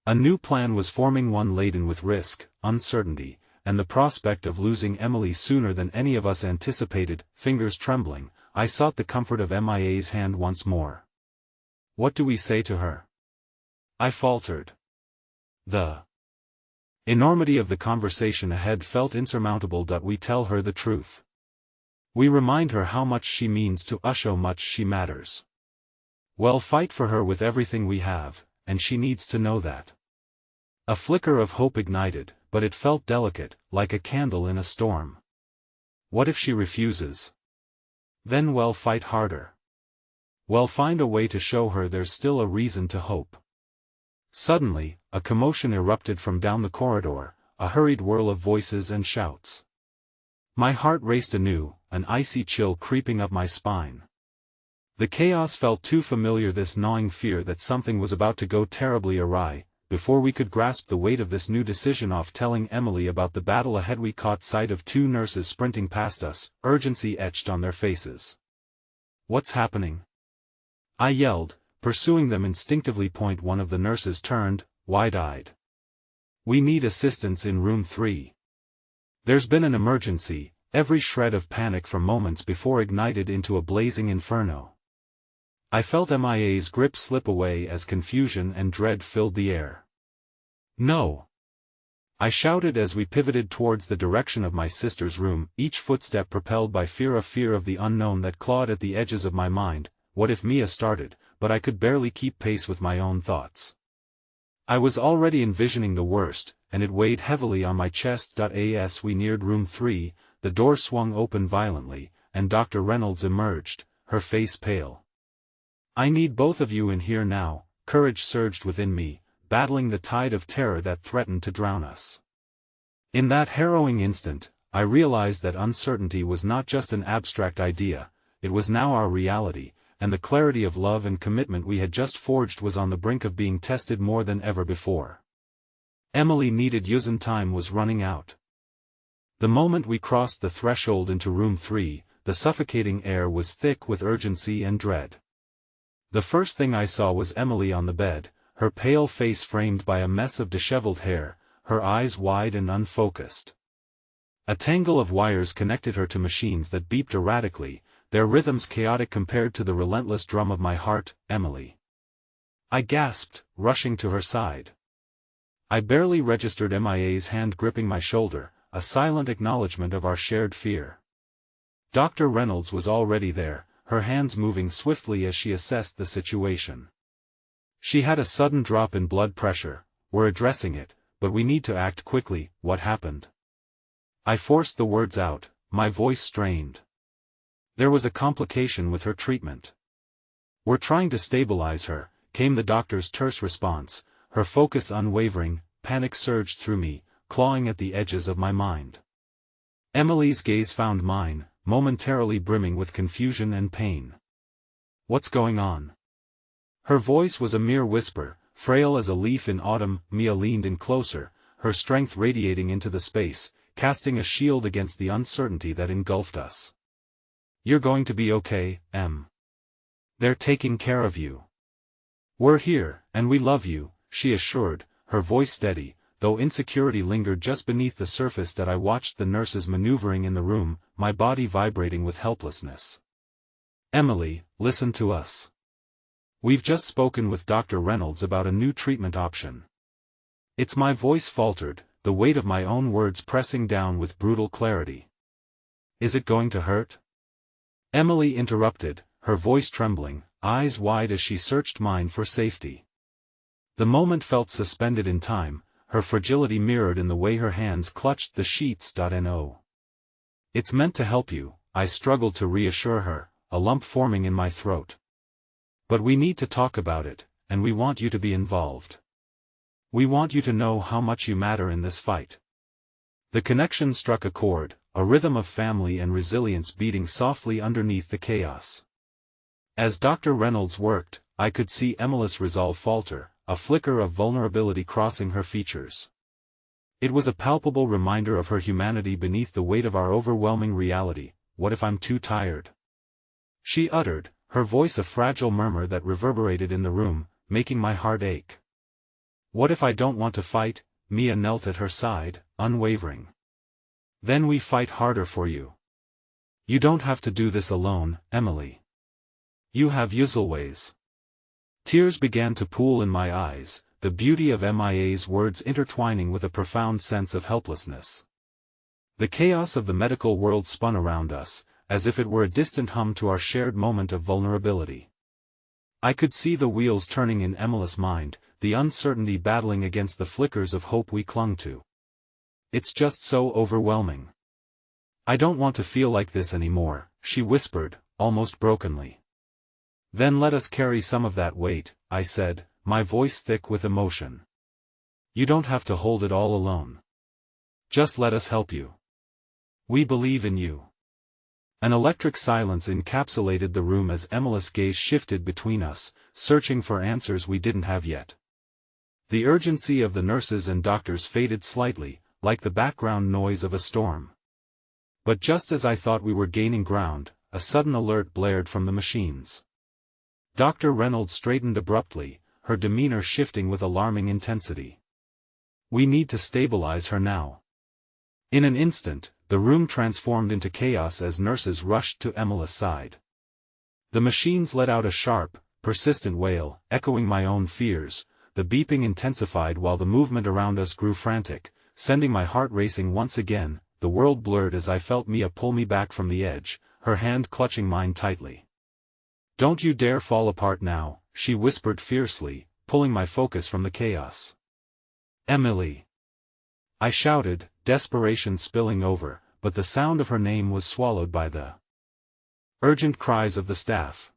A new plan was forming, one laden with risk, uncertainty, and the prospect of losing Emily sooner than any of us anticipated. Fingers trembling, I sought the comfort of MIA's hand once more. What do we say to her? I faltered. The enormity of the conversation ahead felt insurmountable. We tell her the truth. We remind her how much she means to us, how much she matters. Well, fight for her with everything we have, and she needs to know that. A flicker of hope ignited, but it felt delicate, like a candle in a storm. What if she refuses? Then we'll fight harder. Well, find a way to show her there's still a reason to hope. Suddenly, a commotion erupted from down the corridor, a hurried whirl of voices and shouts. My heart raced anew, an icy chill creeping up my spine. The chaos felt too familiar, this gnawing fear that something was about to go terribly awry. Before we could grasp the weight of this new decision of telling Emily about the battle ahead, we caught sight of two nurses sprinting past us, urgency etched on their faces. What's happening? I yelled, pursuing them instinctively. One of the nurses turned, wide-eyed. We need assistance in room 3. There's been an emergency. Every shred of panic from moments before ignited into a blazing inferno. I felt MIA's grip slip away as confusion and dread filled the air. No! I shouted as we pivoted towards the direction of my sister's room, each footstep propelled by fear of the unknown that clawed at the edges of my mind. What if Mia started? But I could barely keep pace with my own thoughts. I was already envisioning the worst, and it weighed heavily on my chest. As we neared room 3, the door swung open violently, and Dr. Reynolds emerged, her face pale. I need both of you in here now. Courage surged within me, battling the tide of terror that threatened to drown us. In that harrowing instant, I realized that uncertainty was not just an abstract idea, it was now our reality, and the clarity of love and commitment we had just forged was on the brink of being tested more than ever before. Emily needed use and time was running out. The moment we crossed the threshold into room 3, the suffocating air was thick with urgency and dread. The first thing I saw was Emily on the bed, her pale face framed by a mess of disheveled hair, her eyes wide and unfocused. A tangle of wires connected her to machines that beeped erratically, their rhythms chaotic compared to the relentless drum of my heart. Emily! I gasped, rushing to her side. I barely registered MIA's hand gripping my shoulder, a silent acknowledgement of our shared fear. Dr. Reynolds was already there, her hands moving swiftly as she assessed the situation. She had a sudden drop in blood pressure. We're addressing it, but we need to act quickly. What happened? I forced the words out, my voice strained. There was a complication with her treatment. We're trying to stabilize her, came the doctor's terse response, her focus unwavering. Panic surged through me, clawing at the edges of my mind. Emily's gaze found mine, momentarily brimming with confusion and pain. What's going on? Her voice was a mere whisper, frail as a leaf in autumn. Mia leaned in closer, her strength radiating into the space, casting a shield against the uncertainty that engulfed us. You're going to be okay, Em. They're taking care of you. We're here, and we love you, she assured, her voice steady, though insecurity lingered just beneath the surface. That I watched the nurses maneuvering in the room, my body vibrating with helplessness. Emily, listen to us. We've just spoken with Dr. Reynolds about a new treatment option. My voice faltered, the weight of my own words pressing down with brutal clarity. Is it going to hurt? Emily interrupted, her voice trembling, eyes wide as she searched mine for safety. The moment felt suspended in time, her fragility mirrored in the way her hands clutched the sheets. No. It's meant to help you, I struggled to reassure her, a lump forming in my throat. But we need to talk about it, and we want you to be involved. We want you to know how much you matter in this fight. The connection struck a chord, a rhythm of family and resilience beating softly underneath the chaos. As Dr. Reynolds worked, I could see Emily's resolve falter, a flicker of vulnerability crossing her features. It was a palpable reminder of her humanity beneath the weight of our overwhelming reality. What if I'm too tired? She uttered, her voice a fragile murmur that reverberated in the room, making my heart ache. What if I don't want to fight? Mia knelt at her side, unwavering. Then we fight harder for you. You don't have to do this alone, Emily. You have us always. Tears began to pool in my eyes, the beauty of Mia's words intertwining with a profound sense of helplessness. The chaos of the medical world spun around us, as if it were a distant hum to our shared moment of vulnerability. I could see the wheels turning in Emily's mind, the uncertainty battling against the flickers of hope we clung to. It's just so overwhelming. I don't want to feel like this anymore, she whispered, almost brokenly. Then let us carry some of that weight, I said, my voice thick with emotion. You don't have to hold it all alone. Just let us help you. We believe in you. An electric silence encapsulated the room as Emily's gaze shifted between us, searching for answers we didn't have yet. The urgency of the nurses and doctors faded slightly, like the background noise of a storm. But just as I thought we were gaining ground, a sudden alert blared from the machines. Dr. Reynolds straightened abruptly, her demeanor shifting with alarming intensity. We need to stabilize her now. In an instant, the room transformed into chaos as nurses rushed to Emily's side. The machines let out a sharp, persistent wail, echoing my own fears. The beeping intensified while the movement around us grew frantic, sending my heart racing once again. The world blurred as I felt Mia pull me back from the edge, her hand clutching mine tightly. Don't you dare fall apart now, she whispered fiercely, pulling my focus from the chaos. Emily! I shouted, desperation spilling over, but the sound of her name was swallowed by the urgent cries of the staff.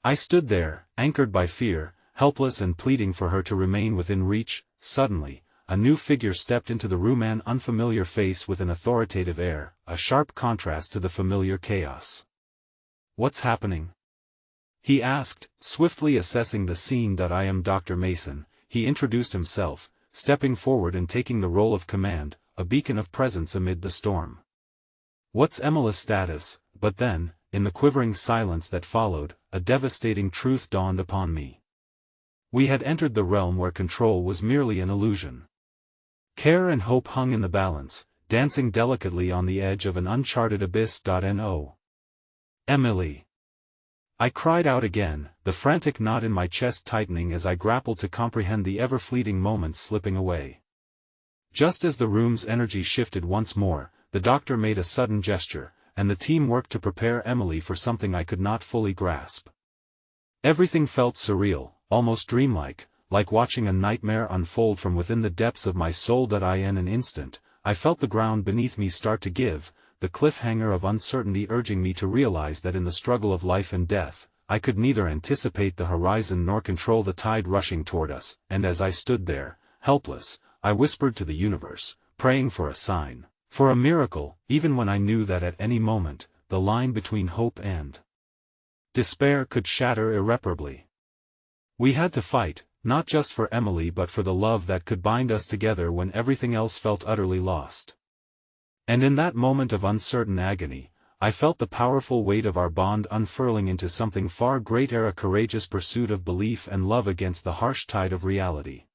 I stood there, anchored by fear, helpless and pleading for her to remain within reach. Suddenly, a new figure stepped into the room, an unfamiliar face with an authoritative air, a sharp contrast to the familiar chaos. What's happening? He asked, swiftly assessing the scene. I am Dr. Mason, he introduced himself, stepping forward and taking the role of command, a beacon of presence amid the storm. What's Emily's status? But then, in the quivering silence that followed, a devastating truth dawned upon me. We had entered the realm where control was merely an illusion. Care and hope hung in the balance, dancing delicately on the edge of an uncharted abyss. No. Emily! I cried out again, the frantic knot in my chest tightening as I grappled to comprehend the ever-fleeting moments slipping away. Just as the room's energy shifted once more, the doctor made a sudden gesture, and the team worked to prepare Emily for something I could not fully grasp. Everything felt surreal, almost dreamlike, like watching a nightmare unfold from within the depths of my soul. In an instant, I felt the ground beneath me start to give, the cliffhanger of uncertainty urging me to realize that in the struggle of life and death, I could neither anticipate the horizon nor control the tide rushing toward us. And as I stood there, helpless, I whispered to the universe, praying for a sign, for a miracle, even when I knew that at any moment, the line between hope and despair could shatter irreparably. We had to fight, not just for Emily but for the love that could bind us together when everything else felt utterly lost. And in that moment of uncertain agony, I felt the powerful weight of our bond unfurling into something far greater, a courageous pursuit of belief and love against the harsh tide of reality.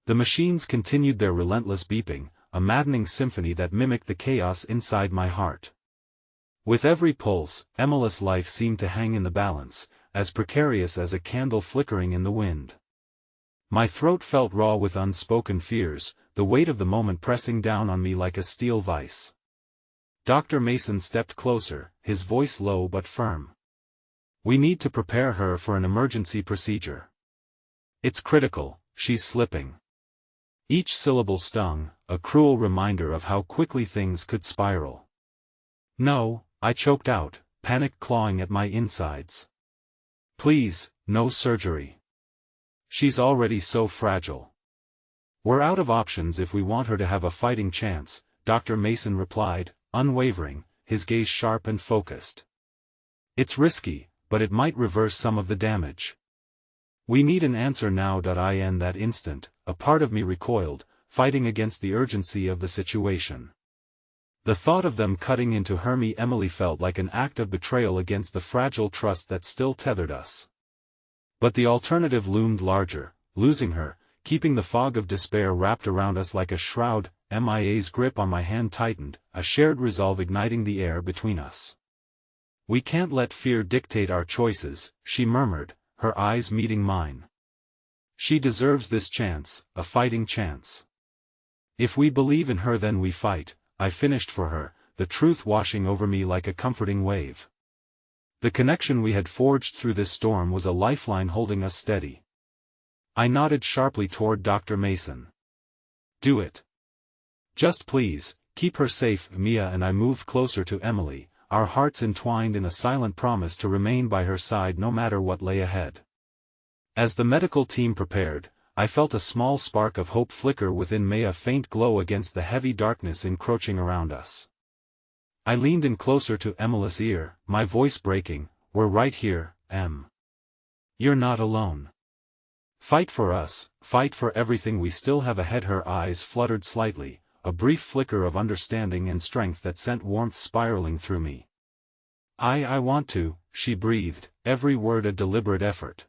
The machines continued their relentless beeping, a maddening symphony that mimicked the chaos inside my heart. With every pulse, Emily's life seemed to hang in the balance, as precarious as a candle flickering in the wind. My throat felt raw with unspoken fears, the weight of the moment pressing down on me like a steel vice. Dr. Mason stepped closer, his voice low but firm. We need to prepare her for an emergency procedure. It's critical, she's slipping. Each syllable stung, a cruel reminder of how quickly things could spiral. No, I choked out, panic clawing at my insides. Please, no surgery. She's already so fragile. We're out of options if we want her to have a fighting chance, Dr. Mason replied, unwavering, his gaze sharp and focused. It's risky, but it might reverse some of the damage. We need an answer now. In that instant, a part of me recoiled, fighting against the urgency of the situation. The thought of them cutting into Emily felt like an act of betrayal against the fragile trust that still tethered us. But the alternative loomed larger, losing her, keeping the fog of despair wrapped around us like a shroud. Mia's grip on my hand tightened, a shared resolve igniting the air between us. We can't let fear dictate our choices, she murmured, her eyes meeting mine. She deserves this chance, a fighting chance. If we believe in her then we fight, I finished for her, the truth washing over me like a comforting wave. The connection we had forged through this storm was a lifeline holding us steady. I nodded sharply toward Dr. Mason. Do it. Just please, keep her safe. Mia and I moved closer to Emily, our hearts entwined in a silent promise to remain by her side no matter what lay ahead. As the medical team prepared, I felt a small spark of hope flicker within me, a faint glow against the heavy darkness encroaching around us. I leaned in closer to Emily's ear, my voice breaking, "We're right here, Em. You're not alone. Fight for us, fight for everything we still have ahead." Her eyes fluttered slightly, a brief flicker of understanding and strength that sent warmth spiraling through me. I want to," she breathed, every word a deliberate effort.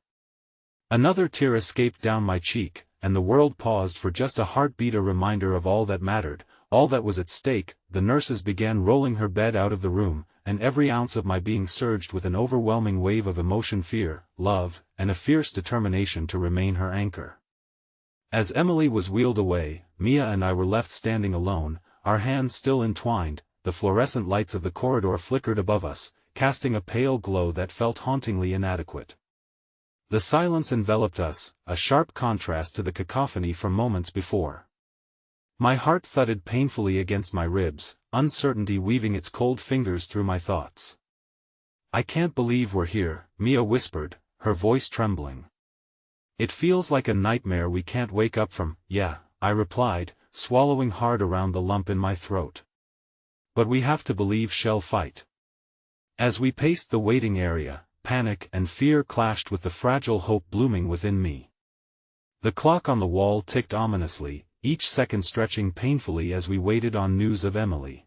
Another tear escaped down my cheek, and the world paused for just a heartbeat, a reminder of all that mattered, all that was at stake. The nurses began rolling her bed out of the room, and every ounce of my being surged with an overwhelming wave of emotion, fear, love, and a fierce determination to remain her anchor. As Emily was wheeled away, Mia and I were left standing alone, our hands still entwined. The fluorescent lights of the corridor flickered above us, casting a pale glow that felt hauntingly inadequate. The silence enveloped us, a sharp contrast to the cacophony from moments before. My heart thudded painfully against my ribs, uncertainty weaving its cold fingers through my thoughts. "I can't believe we're here," Mia whispered, her voice trembling. "It feels like a nightmare we can't wake up from." "Yeah," I replied, swallowing hard around the lump in my throat. "But we have to believe she'll fight." As we paced the waiting area, panic and fear clashed with the fragile hope blooming within me. The clock on the wall ticked ominously, each second stretching painfully as we waited on news of Emily.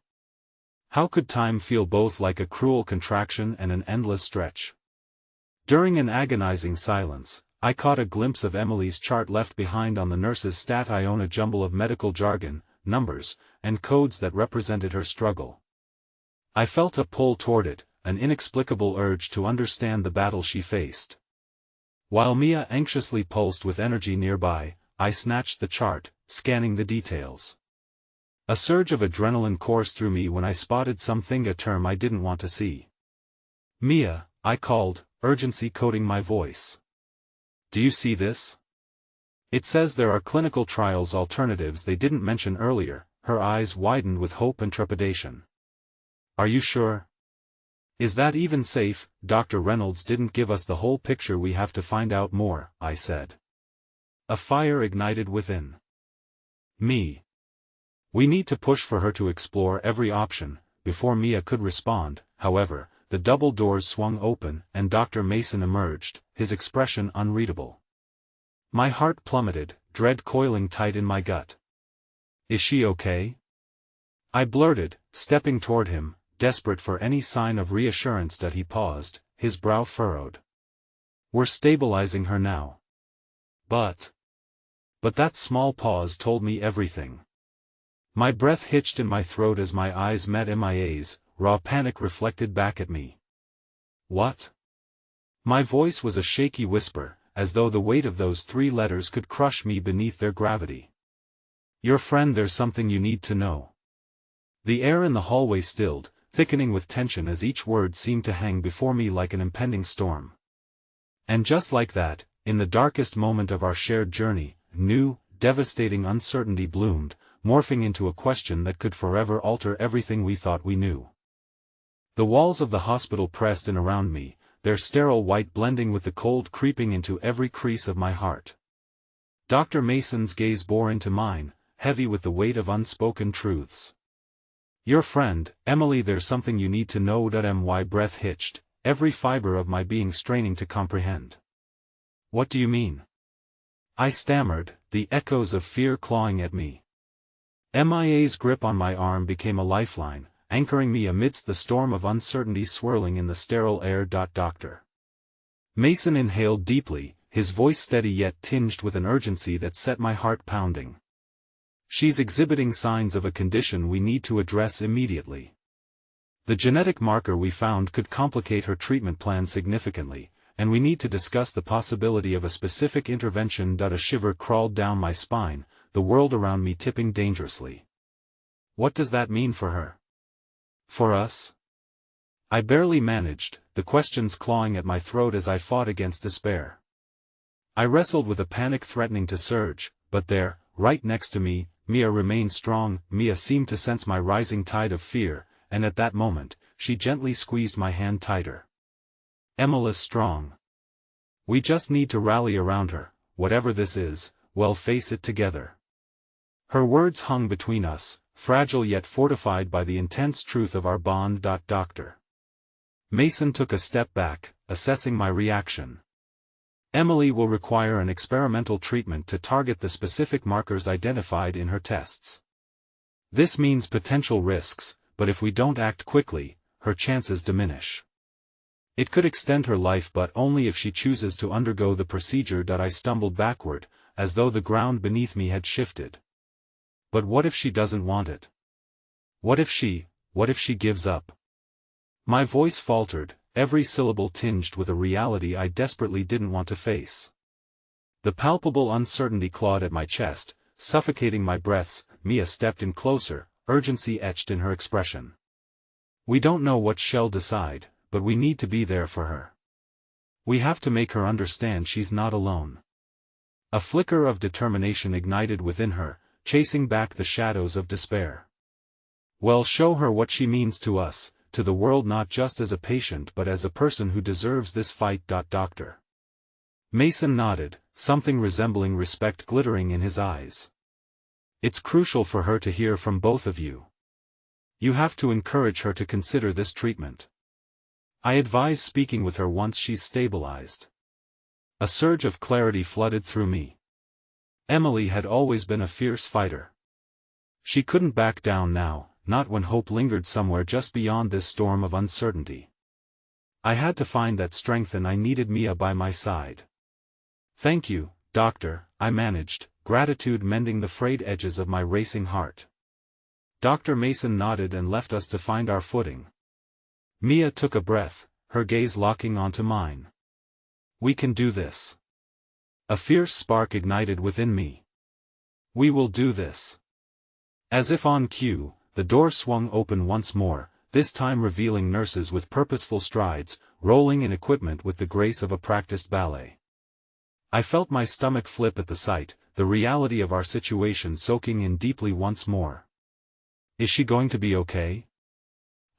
How could time feel both like a cruel contraction and an endless stretch? During an agonizing silence, I caught a glimpse of Emily's chart left behind on the nurse's stat ion, a jumble of medical jargon, numbers, and codes that represented her struggle. I felt a pull toward it, an inexplicable urge to understand the battle she faced. While Mia anxiously pulsed with energy nearby, I snatched the chart, scanning the details. A surge of adrenaline coursed through me when I spotted something, a term I didn't want to see. "Mia," I called, urgency coating my voice. "Do you see this? It says there are clinical trials alternatives they didn't mention earlier." Her eyes widened with hope and trepidation. "Are you sure? Is that even safe?" "Dr. Reynolds didn't give us the whole picture, we have to find out more," I said. A fire ignited within me. "We need to push for her to explore every option." Before Mia could respond, however, the double doors swung open and Dr. Mason emerged, his expression unreadable. My heart plummeted, dread coiling tight in my gut. "Is she okay?" I blurted, stepping toward him, desperate for any sign of reassurance. That he paused, his brow furrowed. "We're stabilizing her now." But that small pause told me everything. My breath hitched in my throat as my eyes met Mia's, raw panic reflected back at me. "What?" My voice was a shaky whisper, as though the weight of those 3 letters could crush me beneath their gravity. "Your friend, there's something you need to know." The air in the hallway stilled, thickening with tension as each word seemed to hang before me like an impending storm. And just like that, in the darkest moment of our shared journey, new, devastating uncertainty bloomed, morphing into a question that could forever alter everything we thought we knew. The walls of the hospital pressed in around me, their sterile white blending with the cold creeping into every crease of my heart. Dr. Mason's gaze bore into mine, heavy with the weight of unspoken truths. "Your friend, Emily, there's something you need to know." My breath hitched, every fiber of my being straining to comprehend. "What do you mean?" I stammered, the echoes of fear clawing at me. Mia's grip on my arm became a lifeline, anchoring me amidst the storm of uncertainty swirling in the sterile air. Dr. Mason inhaled deeply, his voice steady yet tinged with an urgency that set my heart pounding. "She's exhibiting signs of a condition we need to address immediately. The genetic marker we found could complicate her treatment plan significantly, and we need to discuss the possibility of a specific intervention." A shiver crawled down my spine, the world around me tipping dangerously. "What does that mean for her? For us?" I barely managed, the questions clawing at my throat as I fought against despair. I wrestled with a panic threatening to surge, but there, right next to me, Mia remained strong. Mia seemed to sense my rising tide of fear, and at that moment, she gently squeezed my hand tighter. "Emily's strong. We just need to rally around her, whatever this is, we'll face it together." Her words hung between us, fragile yet fortified by the intense truth of our bond. Doctor Mason took a step back, assessing my reaction. "Emily will require an experimental treatment to target the specific markers identified in her tests. This means potential risks, but if we don't act quickly, her chances diminish. It could extend her life, but only if she chooses to undergo the procedure." I stumbled backward, as though the ground beneath me had shifted. "But what if she doesn't want it? What if she gives up?" My voice faltered, every syllable tinged with a reality I desperately didn't want to face. The palpable uncertainty clawed at my chest, suffocating my breaths. Mia stepped in closer, urgency etched in her expression. "We don't know what she'll decide, but we need to be there for her. We have to make her understand she's not alone." A flicker of determination ignited within her, chasing back the shadows of despair. "Well, show her what she means to us, to the world, not just as a patient but as a person who deserves this fight." Dr. Mason nodded, something resembling respect glittering in his eyes. "It's crucial for her to hear from both of you. You have to encourage her to consider this treatment. I advise speaking with her once she's stabilized." A surge of clarity flooded through me. Emily had always been a fierce fighter. She couldn't back down now, not when hope lingered somewhere just beyond this storm of uncertainty. I had to find that strength, and I needed Mia by my side. "Thank you, Doctor," I managed, gratitude mending the frayed edges of my racing heart. Dr. Mason nodded and left us to find our footing. Mia took a breath, her gaze locking onto mine. "We can do this." A fierce spark ignited within me. "We will do this." As if on cue, the door swung open once more, this time revealing nurses with purposeful strides, rolling in equipment with the grace of a practiced ballet. I felt my stomach flip at the sight, the reality of our situation soaking in deeply once more. "Is she going to be okay?"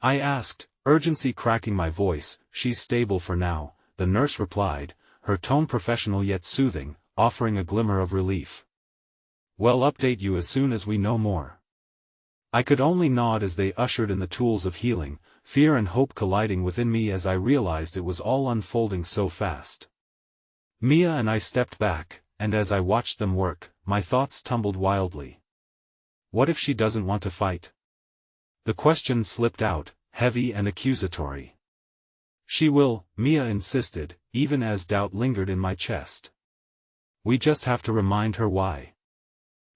I asked, urgency cracking my voice. "She's stable for now," the nurse replied, her tone professional yet soothing, offering a glimmer of relief. "We'll update you as soon as we know more." I could only nod as they ushered in the tools of healing, fear and hope colliding within me as I realized it was all unfolding so fast. Mia and I stepped back, and as I watched them work, my thoughts tumbled wildly. What if she doesn't want to fight? The question slipped out, heavy and accusatory. "She will," Mia insisted, even as doubt lingered in my chest. "We just have to remind her why."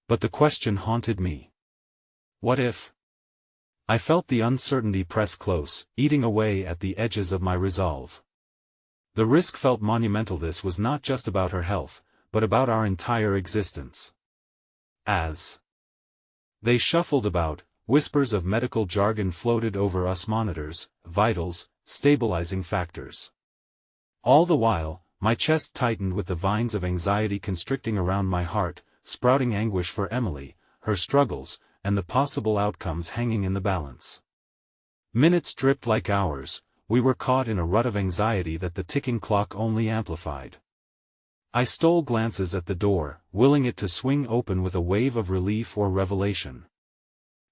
But the question haunted me. What if? I felt the uncertainty press close, eating away at the edges of my resolve. The risk felt monumental. This was not just about her health, but about our entire existence. As they shuffled about, whispers of medical jargon floated over us: monitors, vitals, stabilizing factors. All the while, my chest tightened with the vines of anxiety constricting around my heart, sprouting anguish for Emily, her struggles, and the possible outcomes hanging in the balance. Minutes dripped like hours. We were caught in a rut of anxiety that the ticking clock only amplified. I stole glances at the door, willing it to swing open with a wave of relief or revelation.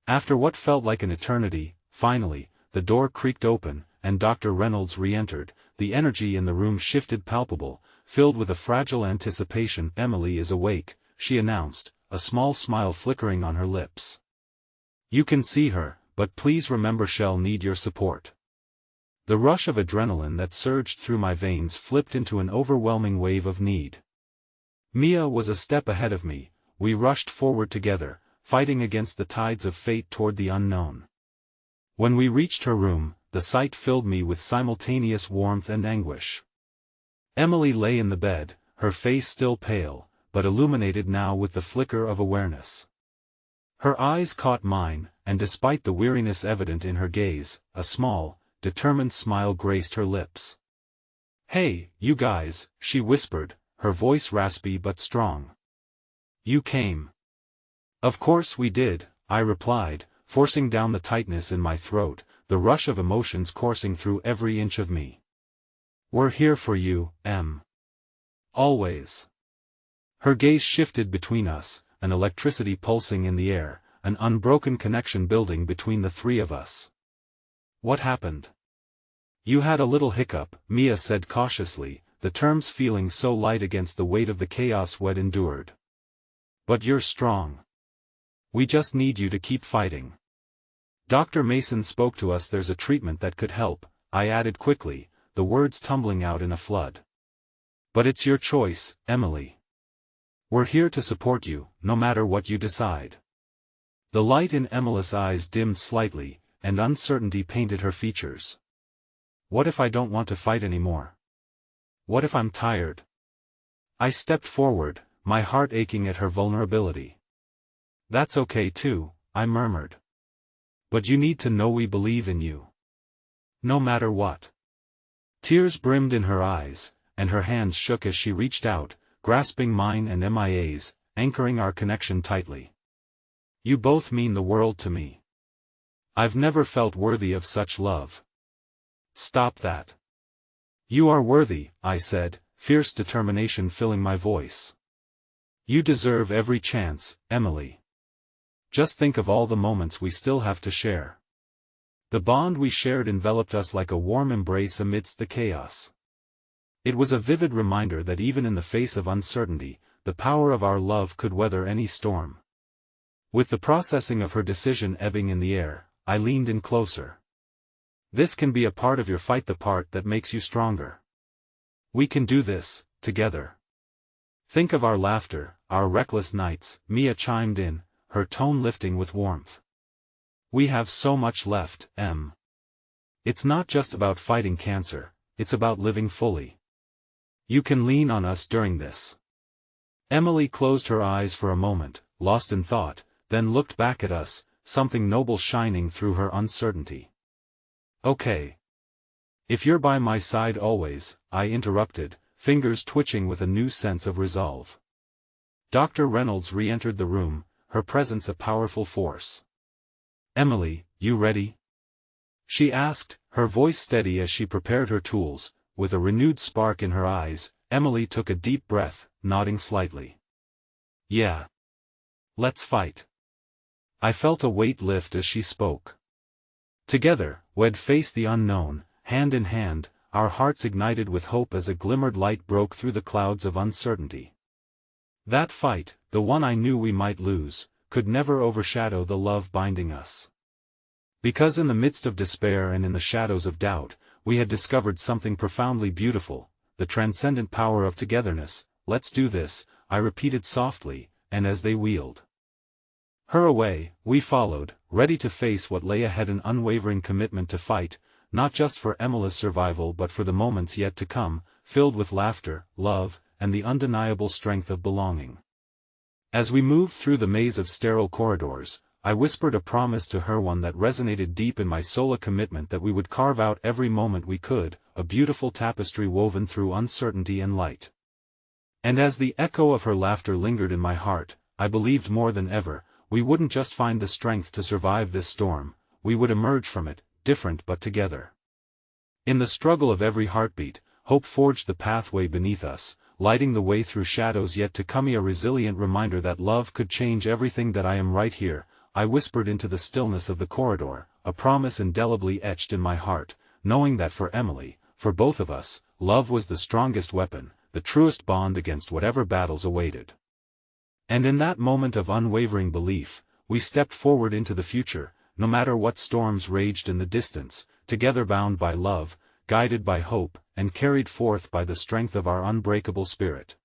After what felt like an eternity, finally, the door creaked open, and Dr. Reynolds re-entered. The energy in the room shifted, palpable, filled with a fragile anticipation. "Emily is awake," she announced, a small smile flickering on her lips. "You can see her, but please remember she'll need your support." The rush of adrenaline that surged through my veins flipped into an overwhelming wave of need. Mia was a step ahead of me. We rushed forward together, fighting against the tides of fate toward the unknown. When we reached her room, the sight filled me with simultaneous warmth and anguish. Emily lay in the bed, her face still pale, but illuminated now with the flicker of awareness. Her eyes caught mine, and despite the weariness evident in her gaze, a small, determined smile graced her lips. "Hey, you guys," she whispered, her voice raspy but strong. "You came." "Of course we did," I replied, forcing down the tightness in my throat, the rush of emotions coursing through every inch of me. "We're here for you, Em. Always." Her gaze shifted between us, an electricity pulsing in the air, an unbroken connection building between the three of us. "What happened?" "You had a little hiccup," Mia said cautiously, the terms feeling so light against the weight of the chaos we'd endured. "But you're strong. We just need you to keep fighting." "Dr. Mason spoke to us. There's a treatment that could help," I added quickly, the words tumbling out in a flood. "But it's your choice, Emily. We're here to support you, no matter what you decide." The light in Emily's eyes dimmed slightly, and uncertainty painted her features. "What if I don't want to fight anymore? What if I'm tired?" I stepped forward, my heart aching at her vulnerability. "That's okay too," I murmured. "But you need to know we believe in you. No matter what." Tears brimmed in her eyes, and her hands shook as she reached out, grasping mine and Mia's, anchoring our connection tightly. "You both mean the world to me. I've never felt worthy of such love." "Stop that." "You are worthy," I said, fierce determination filling my voice. "You deserve every chance, Emily. Just think of all the moments we still have to share." The bond we shared enveloped us like a warm embrace amidst the chaos. It was a vivid reminder that even in the face of uncertainty, the power of our love could weather any storm. With the processing of her decision ebbing in the air, I leaned in closer. "This can be a part of your fight, the part that makes you stronger. We can do this, together. Think of our laughter, our reckless nights," Mia chimed in, her tone lifting with warmth. "We have so much left, Em. It's not just about fighting cancer, it's about living fully. You can lean on us during this." Emily closed her eyes for a moment, lost in thought, then looked back at us, something noble shining through her uncertainty. "Okay. If you're by my side always," I interrupted, fingers twitching with a new sense of resolve. Dr. Reynolds re-entered the room, her presence a powerful force. "Emily, you ready?" she asked, her voice steady as she prepared her tools. With a renewed spark in her eyes, Emily took a deep breath, nodding slightly. "Yeah. Let's fight." I felt a weight lift as she spoke. Together, we'd face the unknown, hand in hand, our hearts ignited with hope as a glimmered light broke through the clouds of uncertainty. That fight, the one I knew we might lose, could never overshadow the love binding us. Because in the midst of despair and in the shadows of doubt, we had discovered something profoundly beautiful, the transcendent power of togetherness. "Let's do this," I repeated softly, and as they wheeled her away, we followed, ready to face what lay ahead, an unwavering commitment to fight, not just for Emily's survival but for the moments yet to come, filled with laughter, love, and the undeniable strength of belonging. As we moved through the maze of sterile corridors, I whispered a promise to her, one that resonated deep in my soul, a commitment that we would carve out every moment we could, a beautiful tapestry woven through uncertainty and light. And as the echo of her laughter lingered in my heart, I believed more than ever, we wouldn't just find the strength to survive this storm, we would emerge from it, different but together. In the struggle of every heartbeat, hope forged the pathway beneath us, lighting the way through shadows yet to come, a resilient reminder that love could change everything. "That I am right here," I whispered into the stillness of the corridor, a promise indelibly etched in my heart, knowing that for Emily, for both of us, love was the strongest weapon, the truest bond against whatever battles awaited. And in that moment of unwavering belief, we stepped forward into the future, no matter what storms raged in the distance, together bound by love, guided by hope, and carried forth by the strength of our unbreakable spirit.